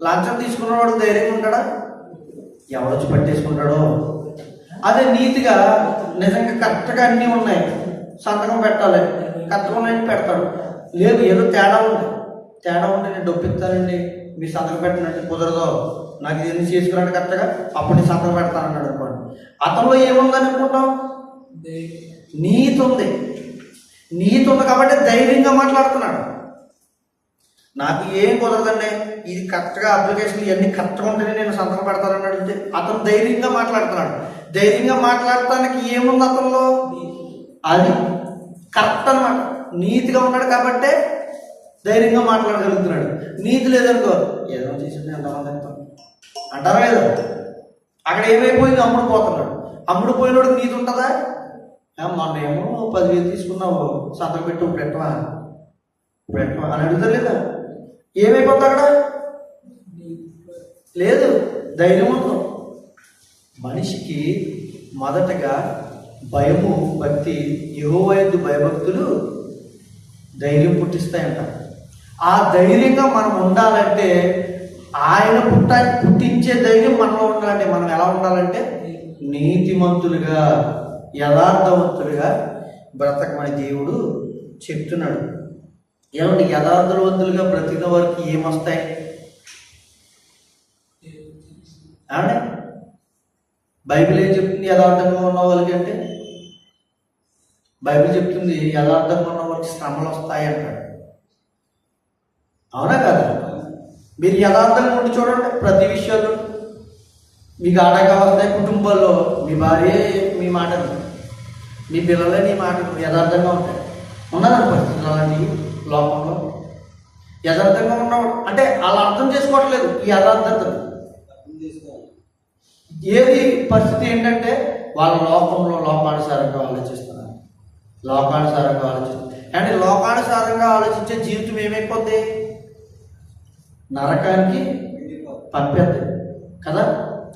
లంచం తీసుకున్నవాడు ధైర్యంగా ఉంటాడా? ఎవరొచ్చి పట్టేసుకుంటాడో. అదే నీతిగా నిజంగా కరెక్ట్గా అన్నీ ఉన్నాయి, సంతకం పెట్టాలి, కరెక్ట్గా ఉన్నాయని పెడతాడు. లేదు ఏదో తేడా ఉంటే నేను డొప్పిస్తానండి, మీ సంతకం పెట్టనంటే కుదరదు, నాకు ఇది చేసుకున్నాడు కరెక్ట్గా, అప్పుడు నేను సంతకం పెడతానన్నాడు అనుకోండి. అతనిలో ఏముందని అనుకుంటాం? నీతి ఉంది. నీతి ఉంది కాబట్టి ధైర్యంగా మాట్లాడుతున్నాడు. నాకు ఏం కుదరదండి, ఇది కరెక్ట్గా అప్లికేషన్ ఇవన్నీ కరెక్ట్గా ఉంటేనే నేను సంతకం పెడతానన్నాడు అంటే అతను ధైర్యంగా మాట్లాడుతున్నాడు. ధైర్యంగా మాట్లాడటానికి ఏముంది అతనిలో? అది కరెక్ట్ అన్నమాట. నీతిగా ఉన్నాడు కాబట్టే ధైర్యంగా మాట్లాడగలుగుతున్నాడు. నీతి లేదనుకో, ఏదో చేసింది ఎంతమంది అంటారా లేదా? అక్కడ ఏమైపోయింది? అమ్ముడు పోతున్నాడు. అమ్ముడు పోయినోడికి నీతి ఉంటుందా? మొన్న ఏమో 10,000 తీసుకున్నావు, సంతకం పెట్టవా అని అడుగుతారు లేదా? ఏమైపోతా అక్కడ? లేదు, ధైర్యం ఉంటుంది. మనిషికి మొదటగా భయము, భక్తి, యెహోవా యందు భయభక్తులు ధైర్యం పుట్టిస్తాయంట. ఆ ధైర్యంగా మనం ఉండాలంటే, ఆయన పుట్టించే ధైర్యం మనలో ఉండాలంటే మనం ఎలా ఉండాలంటే నీతిమంతులుగా, యథార్థవంతులుగా బ్రతకమని దేవుడు చెప్తున్నాడు. ఏమంటే యథార్థవంతులుగా బ్రతికిన వారికి ఏమొస్తాయి? అంటే బైబిల్ ఏం చెప్తుంది యథార్థంగా ఉన్న వాళ్ళకి అంటే? బైబిల్ చెప్తుంది యథార్థంగా ఉన్న వాళ్ళకి శ్రమలు వస్తాయి అంటాడు. అవునా కదా? మీరు యథార్థంగా ఉండి చూడండి, ప్రతి విషయాలు మీకు ఆటగా వస్తాయి. కుటుంబాల్లో మీ భార్య మీ మాటలు, మీ పిల్లలే నీ మాటలు యథార్థంగా ఉంటాయి. ఉన్నదని పరిస్థితులు అలాంటివి లోకంలో. యథార్థంగా ఉన్నవాడు అంటే అలా అర్థం చేసుకోవట్లేదు ఈ యథార్థతను. ఏది పరిస్థితి ఏంటంటే వాళ్ళ లోకంలో లోకానుసారంగా ఆలోచిస్తున్నారు. అంటే లోకానుసారంగా ఆలోచించే జీవితం ఏమైపోద్ది? నరకానికి పంపేద్ది కదా.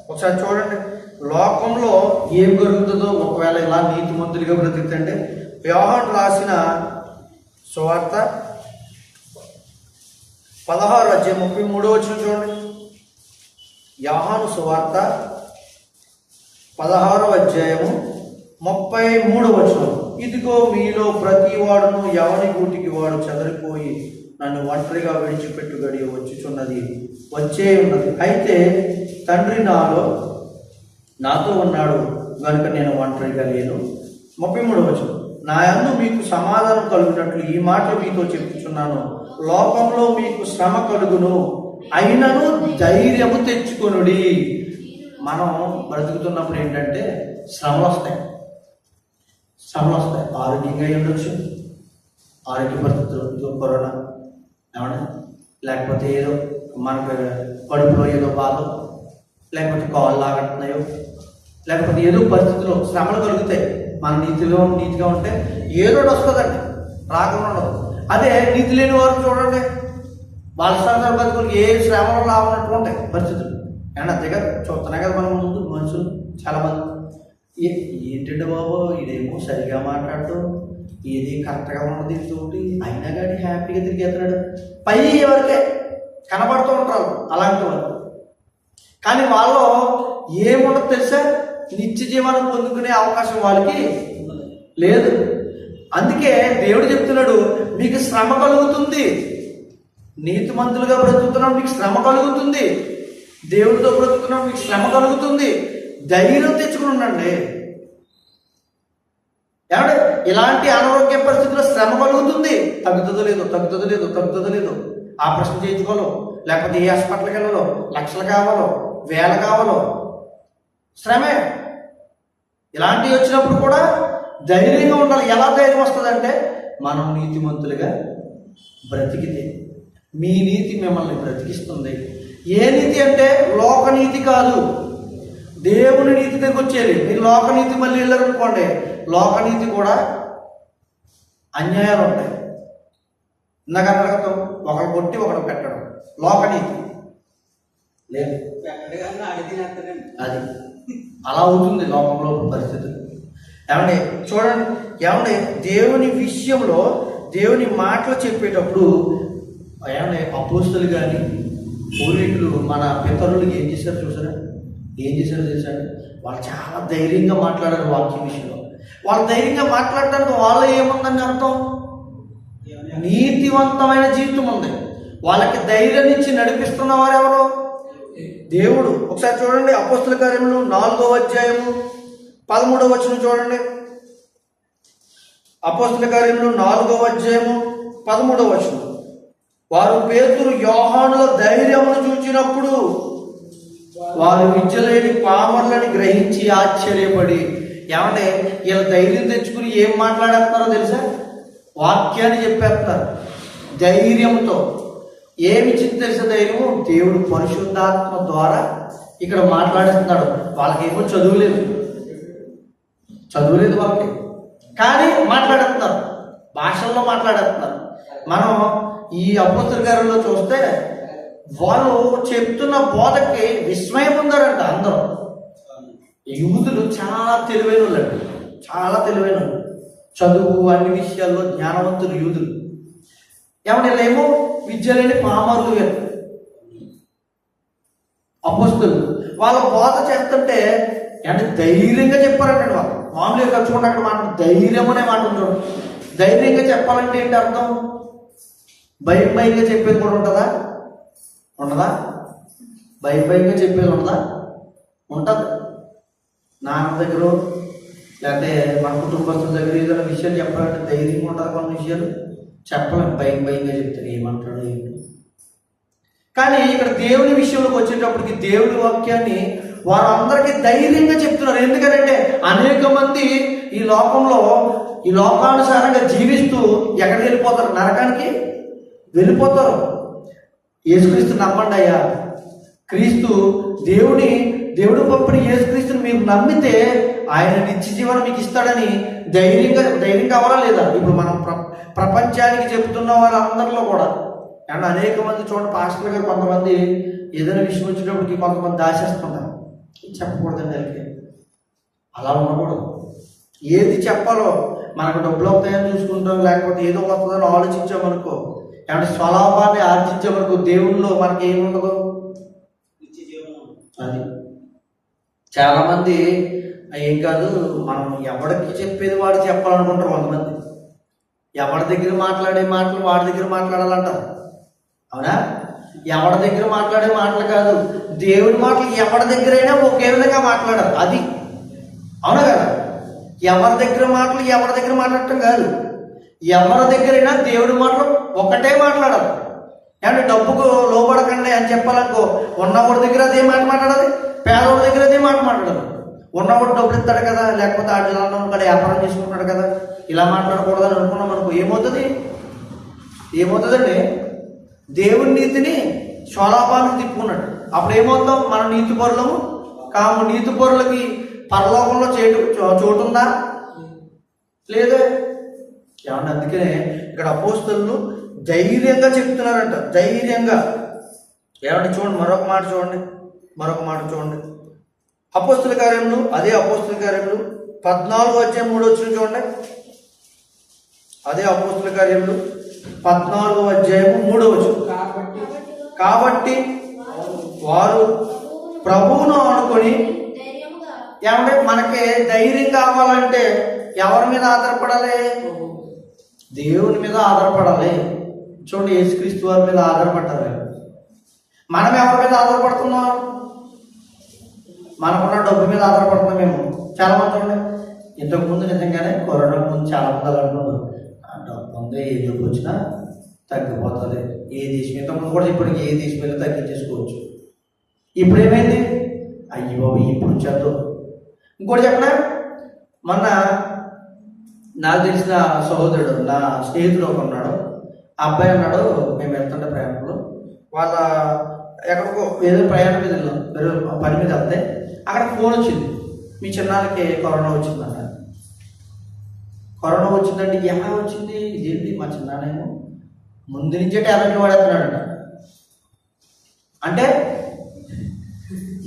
ఒకసారి చూడండి లోకంలో ఏం జరుగుతుందో. ఒకవేళ ఇలా నీతిమంతులుగా బ్రతుకుతుంటే యోహాను రాసిన సువార్త 16:33 చూడండి. యోహాను సువార్త 16:33. ఇదిగో మీలో ప్రతి వాడును ఎవని గూటికి వాడు చెదరిపోయి నన్ను ఒంటరిగా విడిచిపెట్టు గడియ వచ్చుచున్నది, వచ్చే ఉన్నది. అయితే తండ్రి నాతో ఉన్నాడు కనుక నేను ఒంటరిగా లేను. 33. నా యందు మీకు సమాధానం కలుగునట్లు ఈ మాటలు మీతో చెప్పుచున్నాను. లోకంలో మీకు శ్రమ కలుగును, అయినను ధైర్యము తెచ్చుకొనుడి. మనం బ్రతుకుతున్నప్పుడు ఏంటంటే శ్రమలు వస్తాయి. ఆరోగ్యంగా ఉండొచ్చు, ఆరోగ్య పరిస్థితులు, కరోనా ఏమన్నా, లేకపోతే ఏదో మనకు కడుపులో ఏదో బాధ, లేకపోతే కాళ్ళు లాగట్టున్నాయో, లేకపోతే ఏదో పరిస్థితుల్లో శ్రమలు కలుగుతాయి. మన నీతిగా ఉంటే ఏదో వస్తుందండి, రాకుండా ఉండదు. అదే నీతి లేని వారు చూడండి, వాళ్ళ బతుకులు ఏ శ్రమలు రావన్నట్టు ఉంటాయి పరిస్థితులు. అండ్ అంతేగా చూస్తున్నాయి కదా మనం ముందు మనుషులు చాలామంది. ఏంటంటే బాబు ఇదేమో సరిగా మాట్లాడుతూ ఏది కరెక్ట్గా ఉన్నది తోటి అయినా కానీ హ్యాపీగా తిరిగేస్తున్నాడు. పై వరకే కనబడుతూ ఉంటారు అలాంటి వాళ్ళు. కానీ వాళ్ళు ఏముండదు తెలుసా? నిత్య జీవనం పొందుకునే అవకాశం వాళ్ళకి లేదు. అందుకే దేవుడు చెప్తున్నాడు మీకు శ్రమ కలుగుతుంది. నీతిమంతులుగా బ్రతుకుతున్నాం, మీకు శ్రమ కలుగుతుంది. దేవుడితో బ్రతుకుతున్నాం, మీకు శ్రమ కలుగుతుంది. ధైర్యం తెచ్చుకుని ఉండండి. ఏమంటే ఇలాంటి అనారోగ్య పరిస్థితుల్లో శ్రమ కలుగుతుంది. తగ్గుతుందో లేదో ఆపరేషన్ చేయించుకోవాలో, లేకపోతే ఏ హాస్పిటల్కి వెళ్ళాలో, లక్షలు కావాలో, వేలు కావాలో, శ్రమే. ఇలాంటివి వచ్చినప్పుడు కూడా ధైర్యంగా ఉండాలి. ఎలా ధైర్యం వస్తుందంటే మనం నీతిమంతులుగా బ్రతికితే. మీ నీతి మిమ్మల్ని బ్రతికిస్తుంది. ఏ నీతి అంటే లోకనీతి కాదు, దేవుని నీతి దగ్గర వచ్చేది. మీరు లోకనీతి మళ్ళీ వెళ్ళారనుకోండి, లోకనీతి కూడా అన్యాయాలు ఉంటాయి. ఇందాక ఒకరు కొట్టి ఒకరు పెట్టడం, లోకనీతి లేదు. అది అలా అవుతుంది లోకంలో పరిస్థితి. ఏమండి చూడండి, ఏమండి దేవుని విషయంలో దేవుని మాటలు చెప్పేటప్పుడు ఏమండి అపోస్తులు కానీ పూర్వీకులు మన పితరులు ఏం చేశారు చూసారా? ఏం చేశారో తెలుసండి? వాళ్ళు చాలా ధైర్యంగా మాట్లాడారు వాక్యం విషయంలో. వాళ్ళు ధైర్యంగా మాట్లాడటానికి వాళ్ళు ఏముందని అర్థం? నీతివంతమైన జీవితం ఉంది. వాళ్ళకి ధైర్యం ఇచ్చి నడిపిస్తున్న వారు ఎవరు? దేవుడు. ఒకసారి చూడండి అపోస్తుల కార్యములు 4వ అధ్యాయము 13వ వచనం చూడండి. అపోస్తుల కార్యములు 4వ అధ్యాయము 13వ వచనం. వారు పేతురు యోహానుల ధైర్యమును చూచినప్పుడు వారు విద్యలేని పామర్లని గ్రహించి ఆశ్చర్యపడి, ఏమంటే వీళ్ళ ధైర్యం తెచ్చుకుని ఏం మాట్లాడేస్తున్నారో తెలుసా? వాక్యాన్ని చెప్పేస్తున్నారు ధైర్యంతో. ఏమి ఇచ్చింది తెలుసా ధైర్యము? దేవుడు పరిశుద్ధాత్మ ద్వారా ఇక్కడ మాట్లాడేస్తున్నాడు. వాళ్ళకేమో చదువులేదు వాళ్ళకి, కానీ మాట్లాడేస్తున్నారు, భాషల్లో మాట్లాడేస్తున్నారు. మనం ఈ అపోస్తల కార్యంలో చూస్తే వాళ్ళు చెప్తున్న బోధకి విస్మయం ఉందారంట అందరూ. యూదులు చాలా తెలివైన వాళ్ళండి, చాలా తెలివైన వాళ్ళు, చదువు అన్ని విషయాల్లో జ్ఞానవంతులు యూదులు. ఏమంటే వీళ్ళేమో విద్య లేని పామరులు వీళ్ళు అపోస్తలు. వాళ్ళ బోధ చేస్తుంటే అంటే ధైర్యంగా చెప్పారంటే వాళ్ళు మామూలుగా ఖర్చుకుంటే అక్కడ మాట ధైర్యం అనే మాట ఉంది. ధైర్యంగా చెప్పాలంటే ఏంటి అర్థం? భయంగా చెప్పేది కూడా ఉంటుందా? ఉండదా? భయంగా చెప్పేది ఉండదా? ఉంటుంది. నాన్న దగ్గర లేకపోతే మన కుటుంబస్తుల దగ్గర ఏదైనా విషయాలు చెప్పాలంటే ధైర్యంగా ఉంటుంది. కొన్ని విషయాలు చెప్పలేం, భయంగా చెప్తారు ఏమంటాడు ఏంటి. కానీ ఇక్కడ దేవుని విషయంలోకి వచ్చేటప్పటికి దేవుని వాక్యాన్ని వారందరికీ ధైర్యంగా చెప్తున్నారు. ఎందుకంటే అనేక మంది ఈ లోకంలో ఈ లోకానుసారంగా జీవిస్తూ ఎక్కడికి వెళ్ళిపోతారు? నరకానికి వెళ్ళిపోతారు. యేసుక్రీస్తు నమ్మండి అయ్యా. క్రీస్తు దేవుడు పంపిణీ యేసుక్రీస్తుని మీరు నమ్మితే ఆయన నిత్య జీవనం మీకు ఇస్తాడని ధైర్యం కావాలా లేదా? ఇప్పుడు మనం ప్రపంచానికి చెప్తున్న వాళ్ళందరిలో కూడా అండ్ అనేక మంది చూడండి, పాస్టర్ గారు కొంతమంది ఏదైనా విషయం వచ్చేటప్పటికి కొంతమంది దాచేస్తుంటారు. చెప్పకూడదండి వాళ్ళకి, అలా ఉండకూడదు. ఏది చెప్పాలో మనకు డబ్బులు వస్తాయని చూసుకుంటాం, లేకపోతే ఏదో వస్తుందని ఆలోచించామనుకో, ఏమంటే స్వలాభాన్ని ఆర్జించామనుకో, దేవుల్లో మనకి ఏముండదు. అది చాలామంది ఏం కాదు, మనం ఎవరికి చెప్పేది వాడు చెప్పాలనుకుంటారు. కొంతమంది ఎవరి దగ్గర మాట్లాడే మాటలు వాడి దగ్గర మాట్లాడాలంటారు. అవునా? ఎవరి దగ్గర మాట్లాడే మాటలు కాదు, దేవుడి మాటలు ఎవరి దగ్గరైనా ఒకే విధంగా మాట్లాడాలి. అది అవునా కదా? ఎవరి దగ్గర మాట్లాడటం కాదు, ఎవరి దగ్గరైనా దేవుడి మాటలు ఒకటే మాట్లాడాలి. ఏమంటే డబ్బుకు లోపడకండి అని చెప్పాలనుకో, ఉన్నవాడి దగ్గర అదే మాట మాట్లాడాలి, పేదవాడి దగ్గర అదే మాట మాట్లాడాలి. ఉన్నవాడు డబ్బులు ఇస్తాడు కదా, లేకపోతే ఆడలో కూడా వ్యాపారం చేసుకుంటాడు కదా, ఇలా మాట్లాడకూడదని అనుకున్నాం అనుకో, ఏమవుతుందండి? దేవుని నీతిని స్వలాభానికి తిప్పుకున్నాడు. అప్పుడు ఏమవుతాం? మన నీతి పరులము కాము. నీతి పరులకి పరలోకంలో చోటు ఉందా? లేదే. ఏమన్నా అందుకనే ఇక్కడ అపోస్తలులు ధైర్యంగా చెప్తున్నారంట, ధైర్యంగా. ఏమంటే చూడండి, మరొక మాట చూడండి. అపోస్తల కార్యములు 14వ అధ్యాయం 3వ వచనం చూడండి. అదే అపోస్తల కార్యములు 14వ అధ్యాయము 3వ వచనం. కాబట్టి వారు ప్రభువును అనుకొని, ఏమంటే మనకి ధైర్యం కావాలంటే ఎవరి మీద ఆధారపడాలి? దేవుని మీద ఆధారపడాలి. చూడండి, యేసుక్రీస్తు వారి మీద ఆధారపడ్డారు. మనం ఎవరి మీద ఆధారపడుతున్నాం? మనకున్న డబ్బు మీద ఆధారపడుతున్నాం మేము. చాలా మంది చూడండి, ఇంతకుముందు నిజంగానే కరోనా ముందు చాలా మంది అలా అంటున్నారు, డబ్బు ఉంది ఏ జబ్బు వచ్చినా తగ్గిపోతుంది, ఏ దేశం ఇంతకుముందు కూడా ఇప్పటికి ఏ దేశం వెళ్ళి తగ్గించేసుకోవచ్చు. ఇప్పుడు ఏమైంది? అయ్యో ఇప్పుడు వచ్చేద్దు. ఇంకోటి చెప్పనా, మొన్న నాకు తెలిసిన సహోదరుడు, నా స్నేహితుడు ఒక ఉన్నాడు. ఆ అబ్బాయి అన్నాడు, మేము వెళ్తుంటే ప్రయాణంలో వాళ్ళ ఎక్కడికో ఏదో ప్రయాణం మీద వెళ్ళాం, పని మీద వెళ్తే అక్కడ ఫోన్ వచ్చింది, మీ చిన్నానికి కరోనా వచ్చిందన్న. కరోనా వచ్చిందంటే ఎలా వచ్చింది? ఇదేంటి? మా చిన్నానేమో ముందు నుంచే ట్యాబ్లెట్లు వాడేస్తున్నాడట. అంటే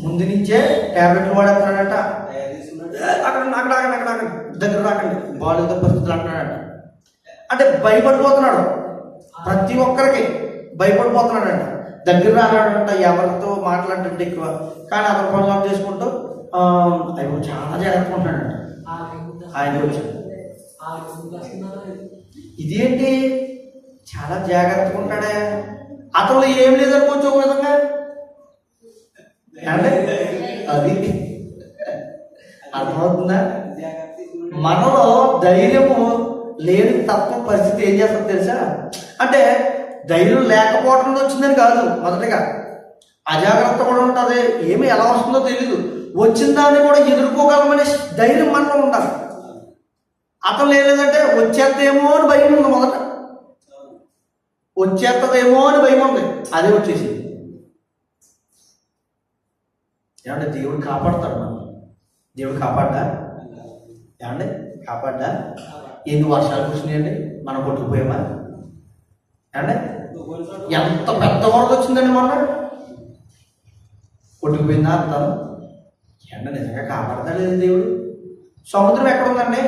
ముందు నుంచే ట్యాబ్లెట్లు వాడేస్తాడట. అక్కడ అక్కడ అక్కడ అక్కడ అక్కడ దగ్గర రాకండి, బాగాలేదు పరిస్థితులు అంటున్నాడట. అంటే భయపడిపోతున్నాడు, ప్రతి ఒక్కరికి భయపడిపోతున్నాడంట. దగ్గర రాడాడంట, ఎవరితో మాట్లాడుతుంటే ఎక్కువ. కానీ అతను పనులు చేసుకుంటూ అవి చాలా జాగ్రత్తగా ఉంటాడంట. ఆయన వచ్చి ఇదేంటి చాలా జాగ్రత్తగా ఉంటాడే, అతను ఏం లేదనుకోవచ్చు ఒక విధంగా. అంటే అది అర్థమవుతుందా? మనలో ధైర్యము లేని తత్వం పరిస్థితి ఏం చేస్తుందో తెలుసా? అంటే ధైర్యం లేకపోవడం వచ్చిందని కాదు, మొదటగా అజాగ్రత్త కూడా ఉంటుంది. ఏమి ఎలా వస్తుందో తెలీదు, వచ్చిన దాన్ని కూడా ఎదుర్కోగలమనే ధైర్యం మనలో ఉండాలి. అతను లేదంటే వచ్చేద్దేమో అని భయం ఉంది, మొదట వచ్చేస్తుందేమో అని భయం ఉంది, అదే వచ్చేసి. ఏమంటే దేవుడు కాపాడతాడు మనం, దేవుడు కాపాడ్డా? ఏమండి కాపాడ్డా? ఎన్ని వర్షాలు కురిసినాయండి, మనం కొట్టుకుపోయామా? ఏమంటే ఎంత పెద్ద వరద వచ్చిందండి మొన్న, కొట్టుకుపోయిందా అంటారు. ఏమంటే నిజంగా కాపాడతా లేదు దేవుడు? సముద్రం ఎక్కడ ఉందండి?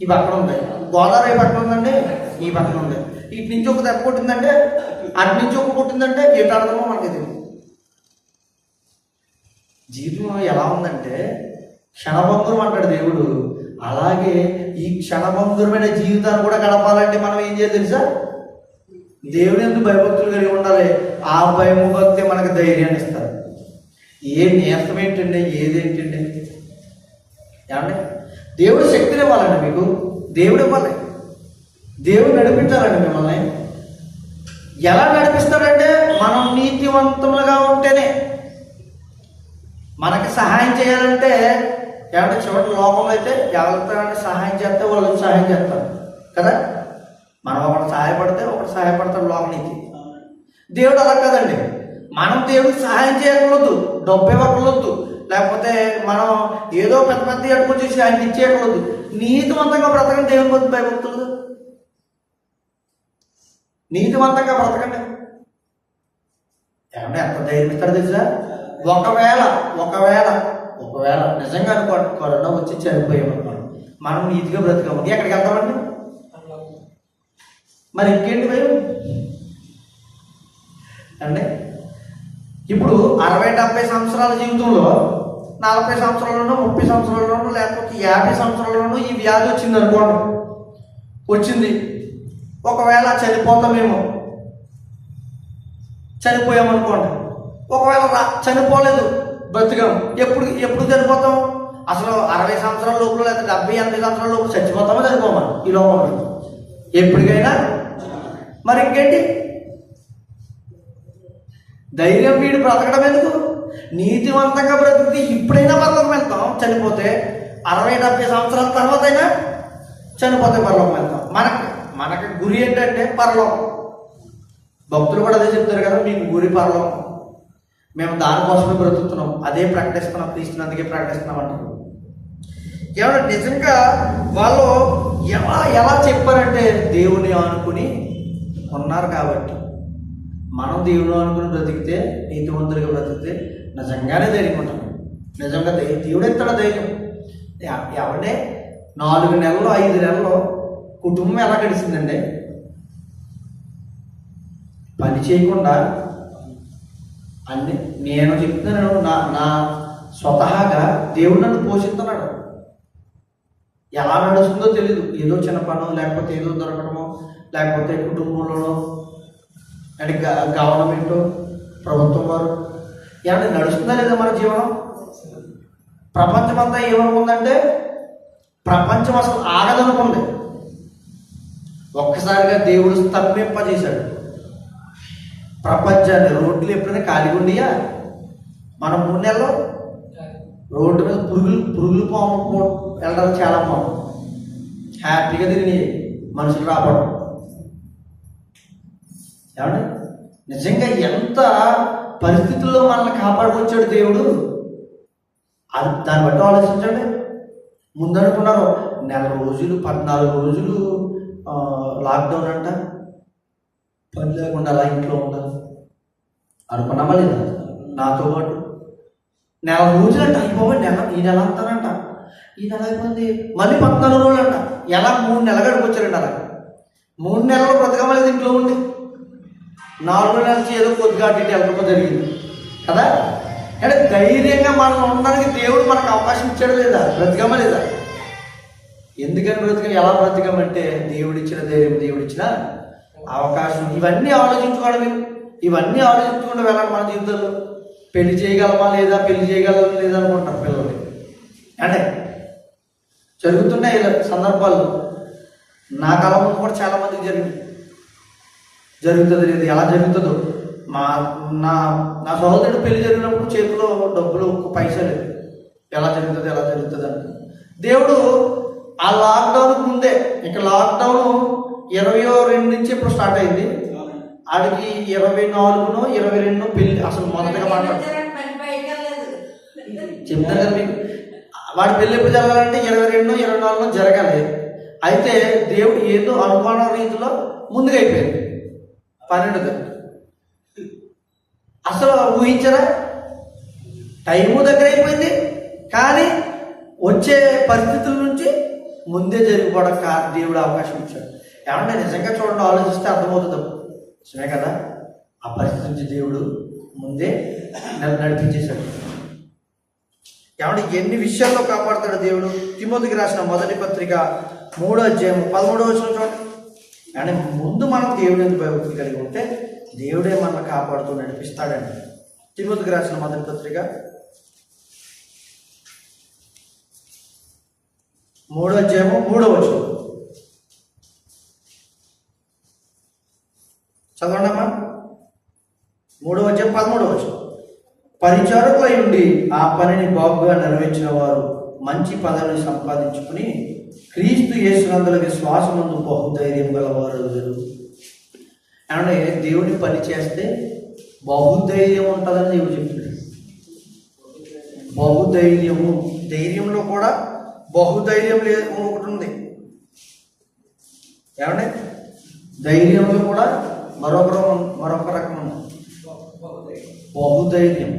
ఈ పక్కన ఉంది. గోదావరి పక్కన ఉందండి, ఈ పక్కన ఉంది. ఇటు నుంచి ఒక దెబ్బ కొట్టిందంటే, అటు నుంచి ఒక కొట్టిందంటే ఎటు అర్థమో మనకి తెలియదు. జీవితం ఎలా ఉందంటే క్షణభంగురం అంటాడు దేవుడు. అలాగే ఈ క్షణభంగురమైన జీవితాన్ని కూడా గడపాలంటే మనం ఏం చేయాలి తెలుసా? దేవుని ఎందుకు భయభక్తులు కలిగి ఉండాలి. ఆ భయము భక్తి మనకు ధైర్యాన్ని ఇస్తారు. ఏ నేస్తం ఏంటండి, ఏదేంటండి? ఏమంటే దేవుడు శక్తిని ఇవ్వాలండి మీకు, దేవుడు ఇవ్వాలి, దేవుడు నడిపించాలండి మిమ్మల్ని. ఎలా నడిపిస్తాడంటే మనం నీతివంతములుగా ఉంటేనే. మనకి సహాయం చేయాలంటే ఏమంటే చివరి లోకంలో అయితే ఎవరితో సహాయం చేస్తే వాళ్ళకి సహాయం చేస్తారు కదా. మనం ఒకటి సహాయపడితే ఒకటి సహాయపడతాడు లోకనీతి. దేవుడు అలా కదండి, మనం దేవుడికి సహాయం చేయకూడదు, డబ్బు ఇవ్వకూడదు, లేకపోతే మనం ఏదో పెద్ద పెద్ద అడుగుచేసి ఆయనకి ఇచ్చేయకూడదు. నీతివంతంగా బ్రతకండి, దేవుని కొద్ది భయభక్తులు నీతివంతంగా బ్రతకండి. ఏమంటే ఎంత ధైర్యం ఇస్తాడు తెలుసా? ఒకవేళ ఒకవేళ ఒకవేళ నిజంగా అనుకోండి, కరోనా వచ్చి చనిపోయామనుకోండి, మనం నీతిగా బ్రతకాము, ఎక్కడికి వెళ్తామండి? మరి ఇంకేంటి భయం అంటే? ఇప్పుడు 60-70 సంవత్సరాల జీవితంలో 40 సంవత్సరాల్లోనూ 30 సంవత్సరాల్లోనూ లేకపోతే 50 సంవత్సరాల్లోనూ ఈ వ్యాధి వచ్చింది అనుకోండి, వచ్చింది. ఒకవేళ చనిపోతామేమో, చనిపోయామనుకోండి. ఒకవేళ చనిపోలేదు, బ్రతికాం. ఎప్పుడు ఎప్పుడు చనిపోతాం? అసలు 60 సంవత్సరాల లోపల లేదా 70-80 సంవత్సరాల లోపల చచ్చిపోతామో చనిపోమా ఈ లోకంలో ఎప్పటికైనా? మరి ఇంకేంటి ధైర్యం? వీడు బ్రతకడం ఎందుకు? నీతివంతంగా బ్రతికితే ఇప్పుడైనా పరలోకం వెళ్తాం, చనిపోతే 60-70 సంవత్సరాల తర్వాత అయినా చనిపోతే పరలోకం వెళ్తాం. మనకి గురి ఏంటంటే పరలోకం. భక్తులు కూడా అదే చెప్తారు కదా, మీకు గురి పరలోకం, మేము దానికోసమే బ్రతుకుతున్నాం, అదే ప్రకటిస్తున్నాం, క్రీస్తుని అందుకే ప్రకటిస్తున్నాం అంటారు. ఏమన్నా నిజంగా వాళ్ళు ఎలా చెప్పారంటే దేవుని ఆనుకుని ఉన్నారు కాబట్టి. మనం దేవుని ఆనుకుని బ్రతికితే, నీతివంతులుగా బ్రతికితే నిజంగానే ధైర్యం ఉంటాం. నిజంగా దేవుడు ఎత్తాడు ధైర్యం. ఎవడే 4 నెలలు 5 నెలలు కుటుంబం ఎలా గడిచిందండి? పని చేయకుండా అన్ని నేను చెప్తున్నాను, నా స్వతహాగా దేవుడు నన్ను పోషిస్తున్నాడు. ఎలా నడుస్తుందో తెలీదు, ఏదో చిన్న పను లేకపోతే ఏదో దొరకడమో లేకపోతే కుటుంబంలోనో అంటే గవర్నమెంట్ ప్రభుత్వం వారు ఏమంటే నడుస్తుందా లేదా మన జీవనం? ప్రపంచం అంతా ఏమనుకుందంటే ప్రపంచం అసలు ఆగదనుకుంది. ఒక్కసారిగా దేవుడు స్తంభింపజేశాడు ప్రపంచాన్ని. రోడ్లు ఎప్పుడైనా ఖాళీగా ఉండియా? మనం 3 నెలలు రోడ్డు మీద పురుగులు పాము వెళ్ళడం చాలా బాగుంది, హ్యాపీగా తిరిగి మనుషులు రావడం. ఏమంటే నిజంగా ఎంత పరిస్థితుల్లో మనల్ని కాపాడుకొచ్చాడు దేవుడు, అది దాన్ని బట్టి ఆలోచించండి. ముందనుకున్నారు 14 రోజులు 14 రోజులు లాక్డౌన్ అంట, పని లేకుండా అలా ఇంట్లో ఉండాలి. అనుకున్నామా లేదా? నాతో పాటు నెల రోజులంట అయిపోయి ఈ నెల అంటారంట, ఈ నెల అయిపోయింది మళ్ళీ 14 రోజులు అంట. ఎలా 3 నెలలు గడిపొచ్చారంట. అలా 3 నెలలు బ్రతకమలేదు ఇంట్లో ఉండి, 4 నెలల నుంచి ఏదో కొద్దిగా అటు ఇటు వెళ్ళడం జరిగింది కదా. అంటే ధైర్యంగా మనం ఉండడానికి దేవుడు మనకు అవకాశం ఇచ్చాడు లేదా? బ్రతికమా లేదా? ఎందుకని ఎలా బ్రతికమంటే దేవుడిచ్చిన ధైర్యం, దేవుడిచ్చిన అవకాశం. ఇవన్నీ ఆలోచించుకోవడం, ఇవన్నీ ఆలోచించుకుంటూ వెళ్ళాలి మన జీవితంలో. పెళ్లి చేయగలమా లేదా, పెళ్లి చేయగలమా లేదా అనుకుంటారు పిల్లలు. అంటే జరుగుతున్నాయి ఇలా సందర్భాలు. నా కాలం ముందు కూడా చాలామందికి జరుగుతుంది లేదు. ఎలా జరుగుతుందో నా సహోదరుడు పెళ్లి జరిగినప్పుడు చేతిలో డబ్బులు పైసలు ఎలా జరుగుతుంది అని దేవుడు ఆ లాక్డౌన్కి ముందే, ఇక లాక్డౌన్ 22 నుంచి ఇప్పుడు స్టార్ట్ అయింది. ఆడికి 24నో 22నో పెళ్లి అసలు మొదటగా చెప్తాను కదా మీకు. వాడి పెళ్ళి ఎప్పుడు జరగాలంటే 22నో 24నో జరగాలి. అయితే దేవుడు ఏదో అనుమాన రీతిలో ముందుగా అయిపోయింది 12 అసలు ఊహించరా? టైము దగ్గర అయిపోయింది, కానీ వచ్చే పరిస్థితుల నుంచి ముందే జరిగిపోవడం దేవుడు అవకాశం ఇచ్చాడు. ఏమంటే నిజంగా చూడండి, ఆలోచిస్తే అర్థమవుతుంది. నిజమే కదా, ఆ పరిస్థితి నుంచి దేవుడు ముందే నడిపించేశాడు. ఏమంటే ఎన్ని విషయాల్లో కాపాడుతాడు దేవుడు. తిమోతికి రాసిన మొదటి పత్రిక 3వ అధ్యాయం 13వ వచనం చూడండి. అంటే ముందు మనం దేవుడి ఎందుకు భయభక్తులు కలిగి ఉంటే దేవుడే మనల్ని కాపాడుతూ నడిపిస్తాడండి. తిమోతికి రాసిన మొదటి పత్రిక 3వ అధ్యాయము 3వ వచనం చదవండమ్మా. 3వ అధ్యాయం 13వ వచనం. పరిచారకులై ఉండి ఆ పనిని బాగుగా నెరవేర్చిన వారు మంచి పదవిని సంపాదించుకుని క్రీస్తు యేసునందుల విశ్వాసమందు బహుధైర్యం గలవారు. అంటే దేవుడి పని చేస్తే బహుధైర్యం ఉంటుందని దేవుడు చెప్తున్నాడు. బహుధైర్యము, ధైర్యంలో కూడా బహుధైర్యం లేదు ఒకటి ఉంది. ఏమంటే ధైర్యంలో కూడా మరొక రకం ఉంది. బహుధైర్యం,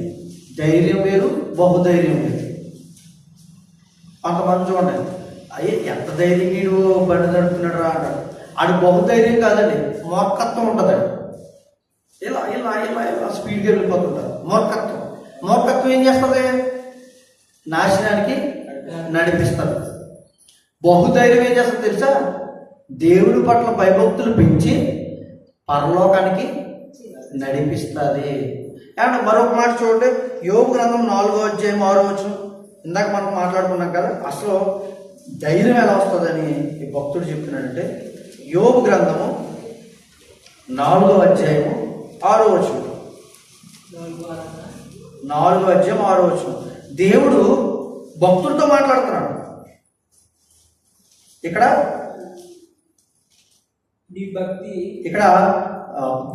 ధైర్యం వేరు, బహుధైర్యం వేరు. కొంతమంది చూడండి, అయ్యే ఎంత ధైర్యం వీడు బండి నడుపుతున్నాడు రా అంటాడు. ఆడు బహుధైర్యం కాదండి, మూర్ఖత్వం ఉంటుందండి. ఇలా ఇలా ఇలా ఇలా స్పీడ్గా వెళ్ళిపోతుంటారు. మూర్ఖత్వం ఏం చేస్తుంది? నాశనానికి నడిపిస్తుంది. బహుధైర్యం ఏం చేస్తుంది తెలుసా? దేవుడి పట్ల భయభక్తులు పెంచి పరలోకానికి నడిపిస్తుంది. ఏమంటే మరొక మాట చూడండి, యోబు గ్రంథం 4వ అధ్యాయం 6వ వచనం. ఇందాక మనం మాట్లాడుకున్నాం కదా, అసలు ధైర్యం ఎలా వస్తుందని ఈ భక్తుడు చెప్తున్నాడంటే, యోబు గ్రంథము 4వ అధ్యాయము 6వ వచనం. 4వ అధ్యాయం 6వ వచనం. దేవుడు భక్తుడితో మాట్లాడుతున్నాడు. ఇక్కడ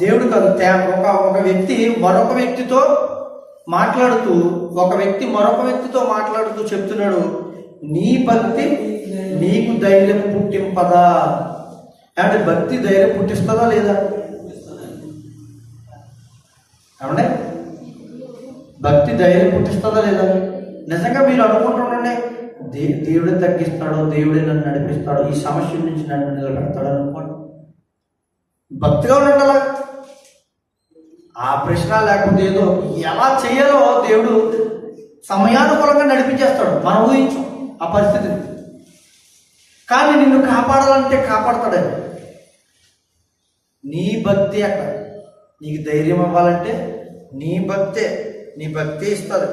దేవుడు కాదు, ఒక వ్యక్తి మరొక వ్యక్తితో మాట్లాడుతూ, మరొక వ్యక్తితో మాట్లాడుతూ చెప్తున్నాడు, నీ భక్తి నీకు ధైర్యం పుట్టింపదా. అంటే భక్తి ధైర్యం పుట్టిస్తుందా లేదా? అవునే, భక్తి ధైర్యం పుట్టిస్తుందా లేదా? నిజంగా మీరు అనుకుంటుండండి, దేవుడే తగ్గిస్తాడు, దేవుడే నన్ను నడిపిస్తాడు, ఈ సమస్య నుంచి నన్ను నిలబెడతాడు అనుకోండి. భక్తిగా ఉండాలా? ఆ ప్రశ్న లేకపోతే ఏదో ఎలా చేయాలో దేవుడు సమయానుకూలంగా నడిపించేస్తాడు. మనం ఊహించాం ఆ పరిస్థితిని, కానీ నిన్ను కాపాడాలంటే కాపాడతాడని. నీ భక్తి అక్కడ నీకు ధైర్యం అవ్వాలంటే నీ భక్తే ఇస్తుంది.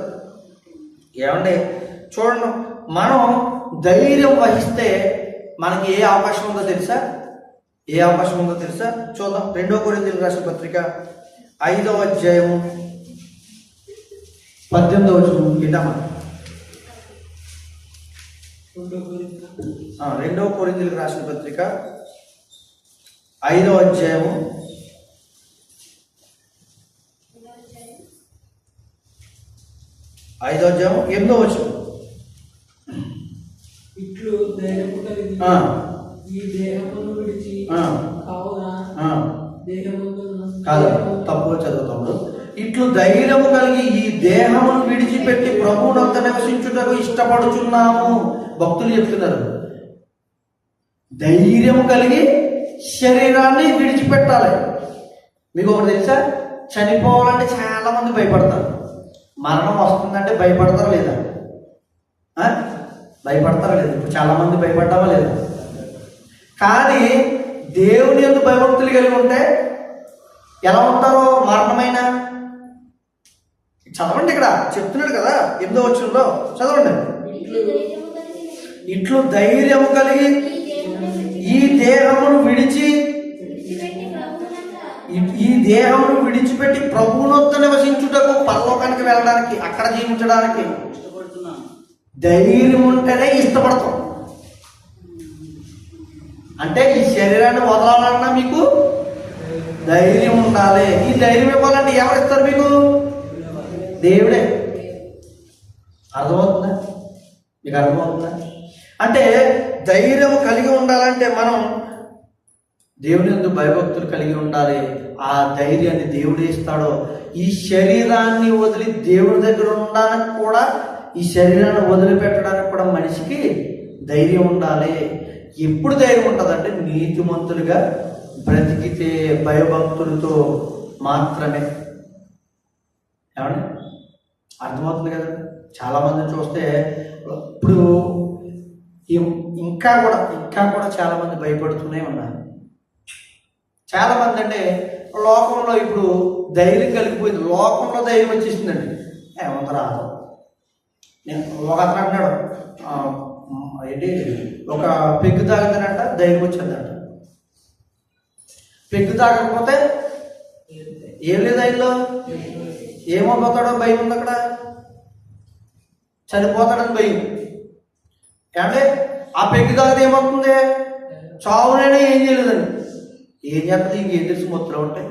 ఏమండి చూడండి, మనం ధైర్యం వహిస్తే మనకి ఏ అవకాశం ఉందో తెలుసా? చూద్దాం. 2వ కొరింథీయులకు రాసిన పత్రిక 5వ అధ్యాయము 18వ వచనం విందామా. 2వ కొరింథీయులకు రాసిన పత్రిక 5వ అధ్యాయము 8వ వచనం. ఇట్లు ధైర్యపుటలిది ఈ దేహమును విడిచి కావున కాదు, తప్పు చదువుతాము. ఇట్లు ధైర్యము కలిగి ఈ దేహమును విడిచిపెట్టి ప్రభువునంత నివసించుటకు ఇష్టపడుచున్నాము. భక్తులు చెప్తున్నారు, ధైర్యము కలిగి శరీరాన్ని విడిచిపెట్టాలి. మీకు ఒకటి తెలుసా, చనిపోవాలంటే చాలా మంది భయపడతారు. మరణం వస్తుందంటే భయపడతారా లేదా? భయపడతారా లేదా? ఇప్పుడు చాలా మంది భయపడ్డావా లేదా? కానీ దేవుని యందు భయభక్తులు కలిగి ఉంటే ఎలా ఉంటారో మరణమైన. చదవండి, ఇక్కడ చెప్తున్నాడు కదా 8వ వచనంలో, చదవండి. ఇట్లు ధైర్యము కలిగి ఈ దేహమును విడిచిపెట్టి ప్రభువునొద్ద నివసించుటకు, పరలోకానికి వెళ్ళడానికి, అక్కడ జీవించడానికి ధైర్యం ఉంటేనే ఇష్టపడతాం. అంటే ఈ శరీరాన్ని వదలాలన్నా మీకు ధైర్యం ఉండాలి. ఈ ధైర్యం ఇవ్వాలంటే ఎవరు ఇస్తారు మీకు? దేవుడే. అర్థమవుతుందా? మీకు అర్థమవుతుందా? అంటే ధైర్యం కలిగి ఉండాలంటే మనం దేవుని యందు భయభక్తులు కలిగి ఉండాలి. ఆ ధైర్యాన్ని దేవుడే ఇస్తాడో. ఈ శరీరాన్ని వదిలి దేవుడి దగ్గర ఉండడానికి కూడా, ఈ శరీరాన్ని వదిలిపెట్టడానికి కూడా మనిషికి ధైర్యం ఉండాలి. ఎప్పుడు ధైర్యం ఉంటుందంటే నీతిమంతులుగా బ్రతికితే, భయభక్తులతో మాత్రమే. ఏమండి, అర్థమవుతుంది కదా? చాలామందిని చూస్తే ఇప్పుడు ఇంకా కూడా చాలామంది భయపడుతూనే ఉన్నారు. చాలామంది అంటే లోకంలో ఇప్పుడు ధైర్యం కలిగిపోయింది, లోకంలో ధైర్యం వచ్చేసిందండి. ఏమంత రాదు. నేను ఒక అతను అంటున్నాడు, ఏంటి, ఒక పెగ్గు తాగుతానంట ధైర్యం వచ్చిందంట. పెగ్గు తాగకపోతే ఏం లేదు, ఆయనలో ఏమైపోతాడో భయం ఉంది. అక్కడ చనిపోతాడని భయం. అంటే ఆ పెగ్గు తాగితే ఏమవుతుంది? చావునైనా ఏం చేయలేదండి. ఏం చేస్తుంది? ఇంకేం తెలుసు? మొత్తులో ఉంటాయి.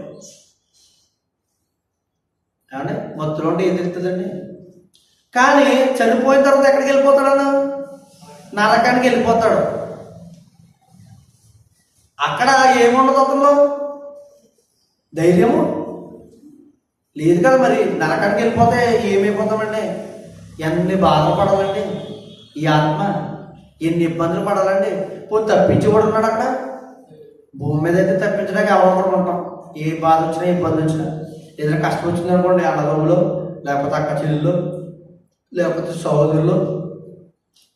అంటే మొత్తులో ఉంటే ఏం తెలుస్తుందండి? కానీ చనిపోయిన తర్వాత ఎక్కడికి వెళ్ళిపోతాడన్నా? నరకానికి వెళ్ళిపోతాడు. అక్కడ ఏముండదు, అతనిలో ధైర్యము లేదు కదా. మరి నరకానికి వెళ్ళిపోతే ఏమైపోతామండి? ఎన్ని బాధలు పడాలండి ఈ ఆత్మ, ఎన్ని ఇబ్బందులు పడాలండి. పోయి తప్పించి కూడా ఉన్నాడు అక్కడ. భూమి మీద అయితే తప్పించడానికి ఎవరు ఉంటాం. ఏ బాధ వచ్చినా, ఇబ్బంది వచ్చినా, ఏదైనా కష్టం వచ్చిందనుకోండి, అన్నదమ్ములు, లేకపోతే అక్క చెల్లెళ్ళు, లేకపోతే సహోదరులు,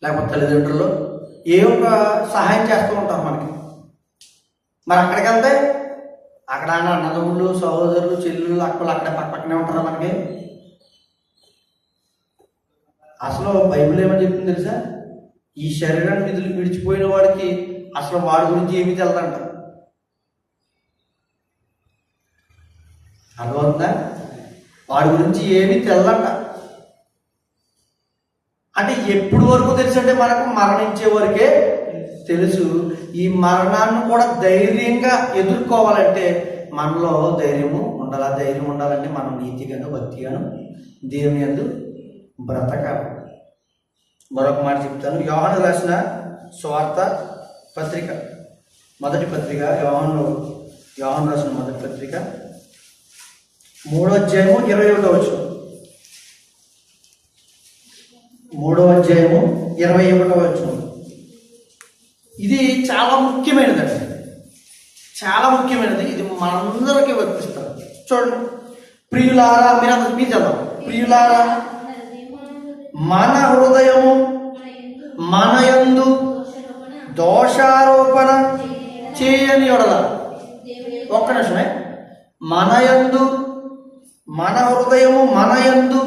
లేకపోతే తల్లిదండ్రులు ఏ ఒక సహాయం చేస్తూ ఉంటారు మనకి. మరి అక్కడికి వెళ్తే అక్కడ అన్నదమ్ములు, సహోదరులు, చెల్లెళ్ళు, అక్కలు అక్కడే పక్కనే ఉంటారా మనకి? అసలు బైబిల్ ఏమని చెప్తుంది తెలుసా? ఈ శరీరాన్ని విడిచిపోయిన వాడికి అసలు వాడి గురించి ఏమీ తెలదంట. అర్థమవుతుందా? వాడి గురించి ఏమీ తెలదంట. అంటే ఎప్పుడు వరకు తెలుసు అంటే మనకు మరణించే వరకే తెలుసు. ఈ మరణాన్ని కూడా ధైర్యంగా ఎదుర్కోవాలంటే మనలో ధైర్యము ఉండాలి. ధైర్యం ఉండాలంటే మనం నీతిగాను, భక్తిగాను, దేవుని యందు బ్రతకాలి. మరొక మాట చెప్తాను. యోహాను రాసిన సువార్త పత్రిక, మొదటి పత్రిక, యోహాను రాసిన మొదటి పత్రిక 3వ అధ్యాయము 21వ వచనం. 3వ అధ్యాయము 21వ వచనం. ఇది చాలా ముఖ్యమైనదండి, చాలా ముఖ్యమైనది. ఇది మనందరికీ వర్తిస్తారు. చూడండి, ప్రియులారా, మీరు చదవండి. ప్రియులారా, మన హృదయము మన యందు దోషారోపణ చేయని యెడల, ఒక్క నిమిషమే, మన యందు, మన హృదయము మన యందు,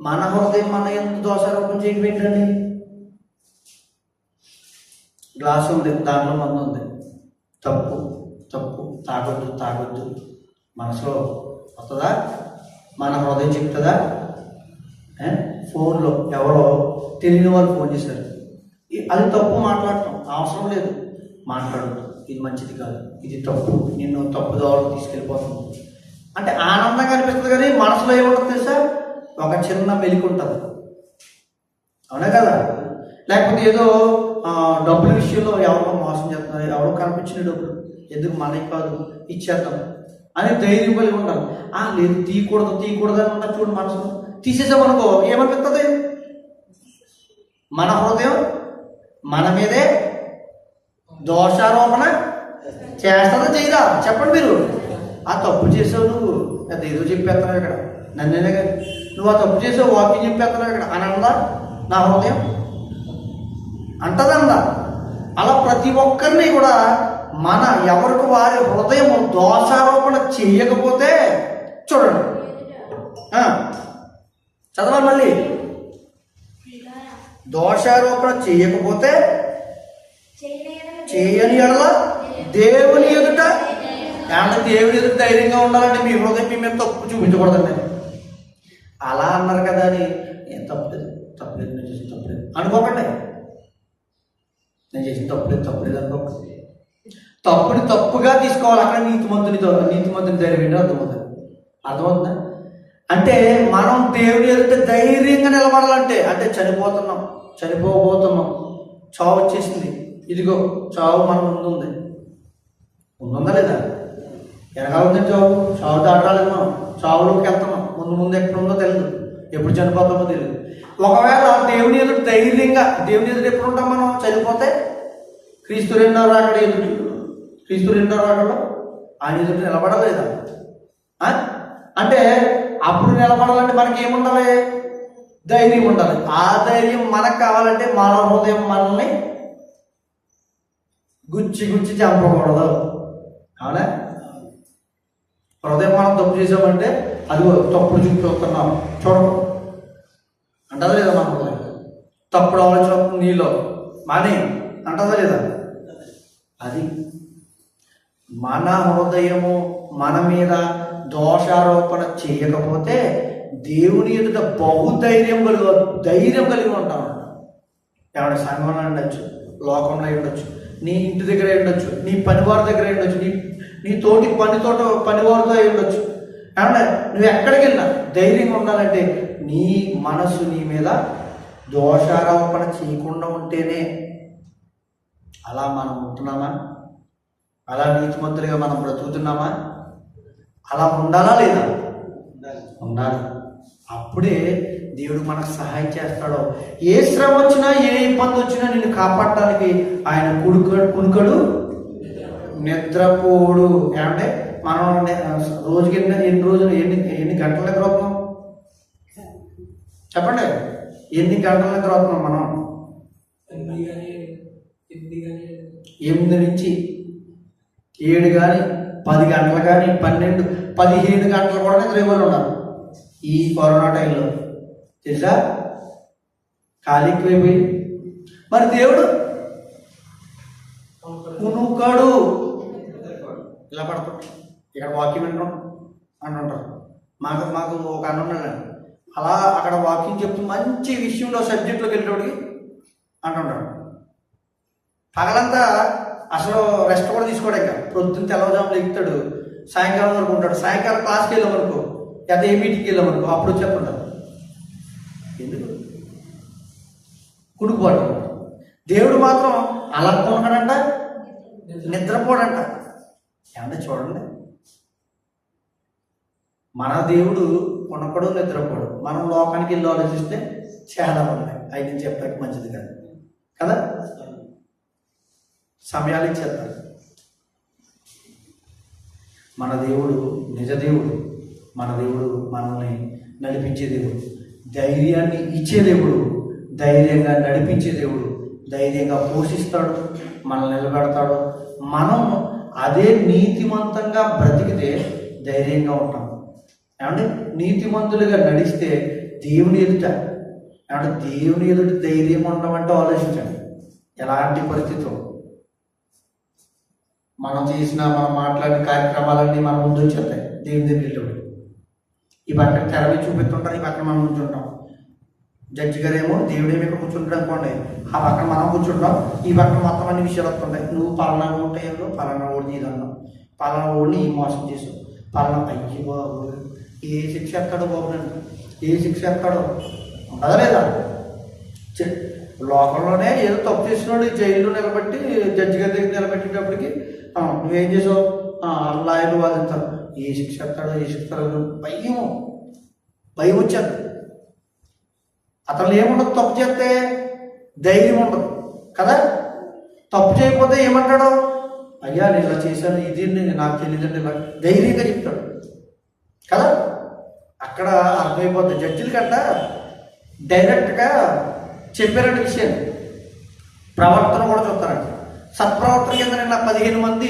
మన హృదయం మన యందు దోషారోపణ చేయబెట్టండి. గ్లాసు ఉంది, దానిలో మందు ఉంది, తప్పు తప్పు, తాగొద్దు మనసులో వస్తుందా? మన హృదయం చెప్తుందా? ఫోన్లో ఎవరో తెలియని వాళ్ళు ఫోన్ చేశారు, అది తప్పు, మాట్లాడటం అవసరం లేదు, మాట్లాడద్దు, ఇది మంచిది కాదు, ఇది తప్పు, నిన్ను తప్పు దోవలో తీసుకెళ్ళిపోతుంది అంటే ఆనందంగా అనిపిస్తుంది. కానీ మనసులో ఏముంటుంది తెలుసా? ఒక చిన్న మెలికి ఉంటుంది. అవునా కదా? లేకపోతే ఏదో డబ్బుల విషయంలో ఎవరో మోసం చేస్తున్నారు, ఎవరో కనిపించిన డబ్బులు ఎందుకు మనకి కాదు, ఇచ్చేద్దాం, అని ధైర్యం కలిగి ఉండాలి. లేదు తీయకూడదు అని ఉంటారు చూడు మనసులో. తీసేసామనుకో ఏమనిపిస్తుంది? మన హృదయం మన మీదే దోషారోపణ చేస్తుందా చేయదా? చెప్పండి మీరు. ఆ తప్పు చేసావు నువ్వు, అది ఏదో చెప్పేస్తున్నావు ఇక్కడ, నన్నేనే కానీ నువ్వు ఆ తప్పు చేసావు, వాకింగ్ చెప్పేస్తున్నావు ఇక్కడ అని అందా నా హృదయం? అంటదందా? అలా ప్రతి ఒక్కరిని కూడా మన ఎవరికి వారి హృదయం దోషారోపణ చేయకపోతే చూడండి, చదవాలి మళ్ళీ. దోషారోపణ చేయకపోతే చేయని ఎడల దేవుని ఎదుట, ఏమన్నా దేవుని ఎదుట ధైర్యంగా ఉండాలంటే మీ హృదయం మీ మీద తప్పు చూపించకూడదండి. అలా అన్నారు కదా అని తప్పలేదు నేను చేసిన తప్పలేదు అనుకోకండి. నేను చేసిన తప్పలేదు అనుకోకండి. తప్పుని తప్పుగా తీసుకోవాలి. అక్కడ నీతిమంతుని ధైర్యం ఏంటో అర్థమవుతుందా? అంటే మనం దేవుని ఎదుట ధైర్యంగా నిలబడాలంటే, అంటే చనిపోబోతున్నాం, చావు వచ్చేసింది, ఇదిగో చావు మన ముందు ఉందా లేదా? వెనకాల ఉందని చావు దాటాలేదు. మనం చావులోకి వెళ్తున్నాం. ముందు ఎక్కడ ఉందో తెలియదు, ఎప్పుడు చనిపోతామో తెలియదు. ఒకవేళ దేవుని ఎదుట ధైర్యంగా, దేవుని ఎదుట ఎప్పుడు ఉంటాం మనం? చనిపోతే క్రీస్తు రెండో రాకడలో ఆయన ఎదుట నిలబడలేదా? అంటే అప్పుడు నిలబడాలంటే మనకి ఏముండాలి? ధైర్యం ఉండాలి. ఆ ధైర్యం మనకు కావాలంటే మన హృదయం మనల్ని గుచ్చి చంపకూడదు. అవునా? హృదయం మనం తప్పు చేసామంటే అది తప్పుడు చూపుతున్నాం చూడము అంటదా లేదా? మన హృదయం తప్పుడు ఆలోచన నీలో మానే అంటదా లేదా? అది మన హృదయము మన మీద దోషారోపణ చేయకపోతే దేవుని ఎదుట ధైర్యం కలిగి ఉంటాం. ఎవరి సంఘంలో ఉండొచ్చు, లోకంలో ఉండొచ్చు, నీ ఇంటి దగ్గర ఉండొచ్చు, నీ పనివారి దగ్గర ఉండొచ్చు, నీ తోటి పనివారితో ఉండొచ్చు. ఏమన్నా నువ్వు ఎక్కడికి వెళ్ళినా ధైర్యంగా ఉండాలంటే నీ మనసు నీ మీద దోషారోపణ చేయకుండా ఉంటేనే. అలా మనం ఉంటున్నామా? అలా నీతిమంతులుగా మనం బ్రతుకుతున్నామా? అలా ఉండాలా లేదా? ఉండాలి. అప్పుడే దేవుడు మనకు సహాయం చేస్తాడు. ఏ శ్రమ వచ్చినా, ఏ ఇబ్బంది వచ్చినా నిన్ను కాపాడటానికి ఆయన కునుకడు నిద్రపోడు. ఏమంటే మనం రోజుకి ఎన్ని గంటల దగ్గర అవుతున్నాం చెప్పండి? ఎన్ని గంటల దగ్గర అవుతున్నాం మనం? 8 నుంచి 7 కానీ 10 గంటలు కానీ 12, 15 గంటలు కూడా నిద్రపోయి ఉన్నారు ఈ కరోనా టైంలో. తెలుసా? ఖాళీ ఎక్కువైపోయి. మరి దేవుడు కునుకడు. ఇలా పడుతుంది. ఇక్కడ వాక్యం వింటాం అని అంటారు. మాకు ఒక అన్న ఉన్నాడు, అలా అక్కడ వాక్యం చెప్తూ మంచి విషయంలో సబ్జెక్ట్లోకి వెళ్ళేటోడికి అంటుంటాడు. పగలంతా అసలు రెస్ట్ కూడా తీసుకోవడం. ఇంకా ప్రొద్దున తెల్లవారుజాములు ఎక్కుతాడు, సాయంకాలం వరకు ఉంటాడు. సాయంకాలం క్లాస్కి వెళ్ళామనుకో, లేదా ఏ మీటింగ్కి వెళ్ళామనుకో, అప్పుడు చెప్పుంటాడు. ఎందుకు? కుడుకుపోవడం. దేవుడు మాత్రం అలా కొనకడంట, నిద్రపోడంట. ఏమంటే చూడండి, మన దేవుడు కొనకడు, నిద్రపోడు. మనం లోకానికి వెళ్ళి ఆలోచిస్తే చాలా ఉన్నాయి. అవి నేను చెప్పడానికి మంచిది కాదు కదా. సమయాలు ఇచ్చేస్తారు. మన దేవుడు నిజ దేవుడు. మన దేవుడు మనల్ని నడిపించే దేవుడు, ధైర్యాన్ని ఇచ్చే దేవుడు, ధైర్యంగా నడిపించే దేవుడు, ధైర్యంగా పోషిస్తాడు, మనల్ని నిలబెడతాడు. మనం అదే నీతిమంతంగా బ్రతికితే ధైర్యంగా ఉంటాం. ఏమంటే నీతిమంతులుగా నడిస్తే దేవుని ఎదుట, ఏమంటే దేవుని ఎదుట ధైర్యం ఉండమంటే ఆలోచించండి ఎలాంటి పరిస్థితులు. మనం మాట్లాడిన కార్యక్రమాలన్నీ మన ముందు వచ్చేస్తాయి దేవుని దగ్గర. ఈ పక్కన తెర మీద చూపిస్తుంటారు, ఈ పక్కన మనం కూర్చుంటాం. జడ్జి గారేమో దేవుడేమో ఇక్కడ కూర్చుంటాడు అనుకోండి, ఆ పక్కన మనం కూర్చుంటాం, ఈ పక్కన మొత్తం అన్ని విషయాలు వస్తుంటాయి. నువ్వు పలానా ఉంటాయో, పలానా ఓడి నీదన్నావు, పలానా ఓడిని ఈ మోసం చేసావు, పలానా అయ్యి బాబు ఏ శిక్ష ఎక్కడో బాబు, నన్ను ఏ శిక్ష ఎక్కడో ఉండదా లేదా? లోకంలోనే ఏదో తప్పు చేసినాడు జైల్లో నిలబెట్టి జడ్జి గారి దగ్గర నిలబెట్టేటప్పటికి నువ్వేం చేసావు, లాయర్లు వాదిస్తారు, ఏ శిక్ష ఇస్తాడో భయం వచ్చాడు. అతను ఏముండదు, తప్పు చేస్తే ధైర్యం ఉండదు కదా. తప్పు చేయకపోతే ఏమంటాడు, అయ్యా నేను ఇలా చేశాను, ఇది నాకు తెలియదండి, ఇలా ధైర్యంగా చెప్తాడు కదా. అక్కడ అర్థమైపోద్ది. జడ్జిల కంట డైరెక్ట్గా చెప్పారంటే విషయాన్ని, ప్రవర్తన కూడా చూస్తారంట. సత్ప్రవర్తన కింద నిన్న 13 మంది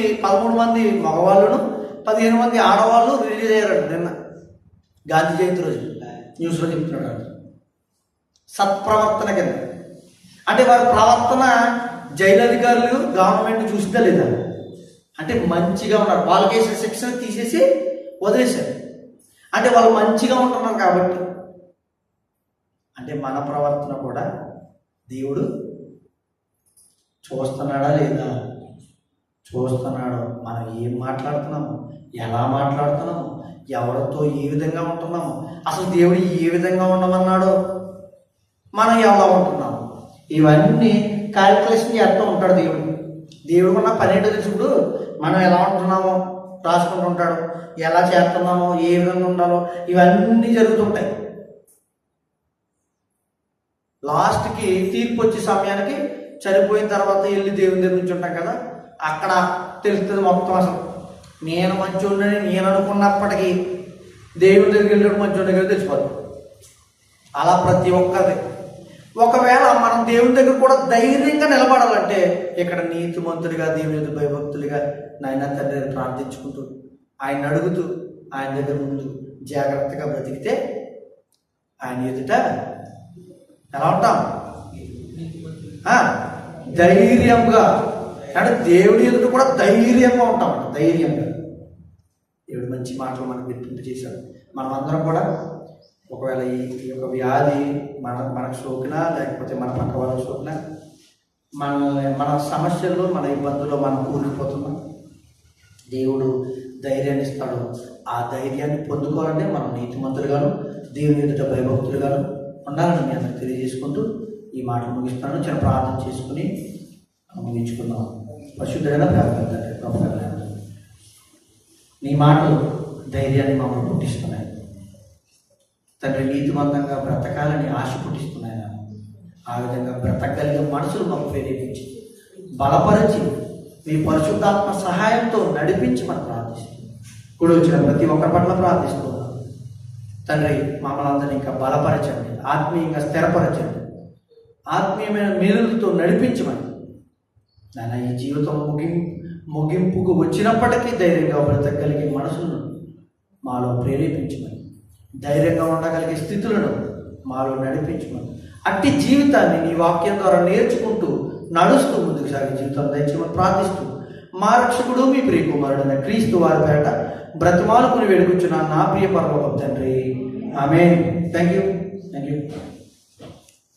మగవాళ్ళను 15 మంది ఆడవాళ్ళు రిలీజ్ అయ్యారంట నిన్న గాంధీ జయంతి రోజు. న్యూస్లో చెప్తున్నాడు. సత్ప్రవర్తన కింద అంటే వారి ప్రవర్తన జైలు అధికారులు గవర్నమెంట్ చూసిందా లేదా అంటే మంచిగా ఉన్నారు. వాళ్ళకి వేసిన శిక్షను తీసేసి వదిలేశారు. అంటే వాళ్ళు మంచిగా ఉంటున్నారు కాబట్టి. అంటే మన ప్రవర్తన కూడా దేవుడు చూస్తున్నాడా లేదా? చూస్తున్నాడు. మనం ఏం మాట్లాడుతున్నాము, ఎలా మాట్లాడుతున్నాము, ఎవరితో ఏ విధంగా ఉంటున్నాము, అసలు దేవుడు ఏ విధంగా ఉండమన్నాడో, మనం ఎలా ఉంటున్నాము, ఇవన్నీ క్యాలిక్యులేషన్ చేస్తూ ఉంటాడు దేవుడు. దేవుడు మన పన్నెండు తెలుసుడు మనం ఎలా ఉంటున్నామో రాసుకుంటూ ఉంటాడు. ఎలా చేస్తున్నామో, ఏ విధంగా ఉండాలో ఇవన్నీ జరుగుతుంటాయి. లాస్ట్కి తీర్పు వచ్చే సమయానికి చనిపోయిన తర్వాత వెళ్ళి దేవుని దగ్గర నుంచి ఉంటాం కదా, అక్కడ తెలుస్తుంది మొత్తం. అసలు నేను మంచోడిని నేను అనుకున్నప్పటికీ దేవుని దగ్గరికి వెళ్ళినప్పుడు మంచోడి కదా తెలిసిపోతుంది. అలా ప్రతి ఒక్కరిది. ఒకవేళ మనం దేవుని దగ్గర కూడా ధైర్యంగా నిలబడాలంటే ఇక్కడ నీతిమంతుడిగా, దేవుని యొక్క భయభక్తులుగా నాయన తండ్రి ప్రార్థించుకుంటూ ఆయన అడుగుతూ ఆయన దగ్గర ముందు జాగ్రత్తగా బ్రతికితే ఆయన ఎదుట ఎలా ఉంటాం? ధైర్యంగా. అంటే దేవుడి ఎదుట కూడా ధైర్యంగా ఉంటాం. ధైర్యంగా దేవుడు మంచి మాటలు మనకు గుర్తింపు చేశాడు. మనమందరం కూడా ఒకవేళ ఈ యొక్క వ్యాధి మనకు సోకినా, లేకపోతే మన పక్క వాళ్ళకి సోకినా, మన సమస్యల్లో, మన ఇబ్బందుల్లో మనం కూలిపోతున్నాం. దేవుడు ధైర్యాన్ని ఇస్తాడు. ఆ ధైర్యాన్ని పొందుకోవాలంటే మనం నీతిమంతులుగాను, దేవుని ఎదుట భయభక్తులుగాను ఉండాలని మీ అందరికి తెలియజేసుకుంటూ ఈ మాటలు ముగిస్తాను. చిన్న ప్రార్థన చేసుకుని ముగించుకుందాం. పరిశుద్ధమైన ప్రార్థన. నీ మాటలు ధైర్యాన్ని మమ్మల్ని పుట్టిస్తున్నాయి తండ్రి. నీతివంతంగా బ్రతకాలని ఆశ పుట్టిస్తున్నాయి. ఆ విధంగా బ్రతకగలిగే మనసులు మాకు ప్రేరేపించి బలపరిచి మీ పరిశుద్ధాత్మ సహాయంతో నడిపించి మనం ప్రార్థిస్తున్నాం. కూడా వచ్చిన ప్రతి ఒక్కరి పట్ల ప్రార్థిస్తున్నాం తండ్రి. మమ్మల్ని అందరినీ ఇంకా బలపరచండి, ఆత్మీయంగా స్థిరపరచండి, ఆత్మీయమైన మేలులతో నడిపించమని నాయన. ఈ జీవితం ముగింపుకు వచ్చినప్పటికీ ధైర్యంగా బ్రతకగలిగే మనసులను మాలో ప్రేరేపించమని, ధైర్యంగా ఉండగలిగే స్థితులను మాలో నడిపించమని, అట్టి జీవితాన్ని నీ వాక్యం ద్వారా నేర్చుకుంటూ నడుస్తూ ముందుకు సాగే జీవితం దయచేయమని ప్రార్థిస్తూ మా రక్షకుడు మీ ప్రియకుమారుడైన క్రీస్తు వారి పేట బ్రతిమాలుకుని వేడుకుంటున్నాను నా ప్రియ పరలోకపు తండ్రి. ఆమేన్. Thank you.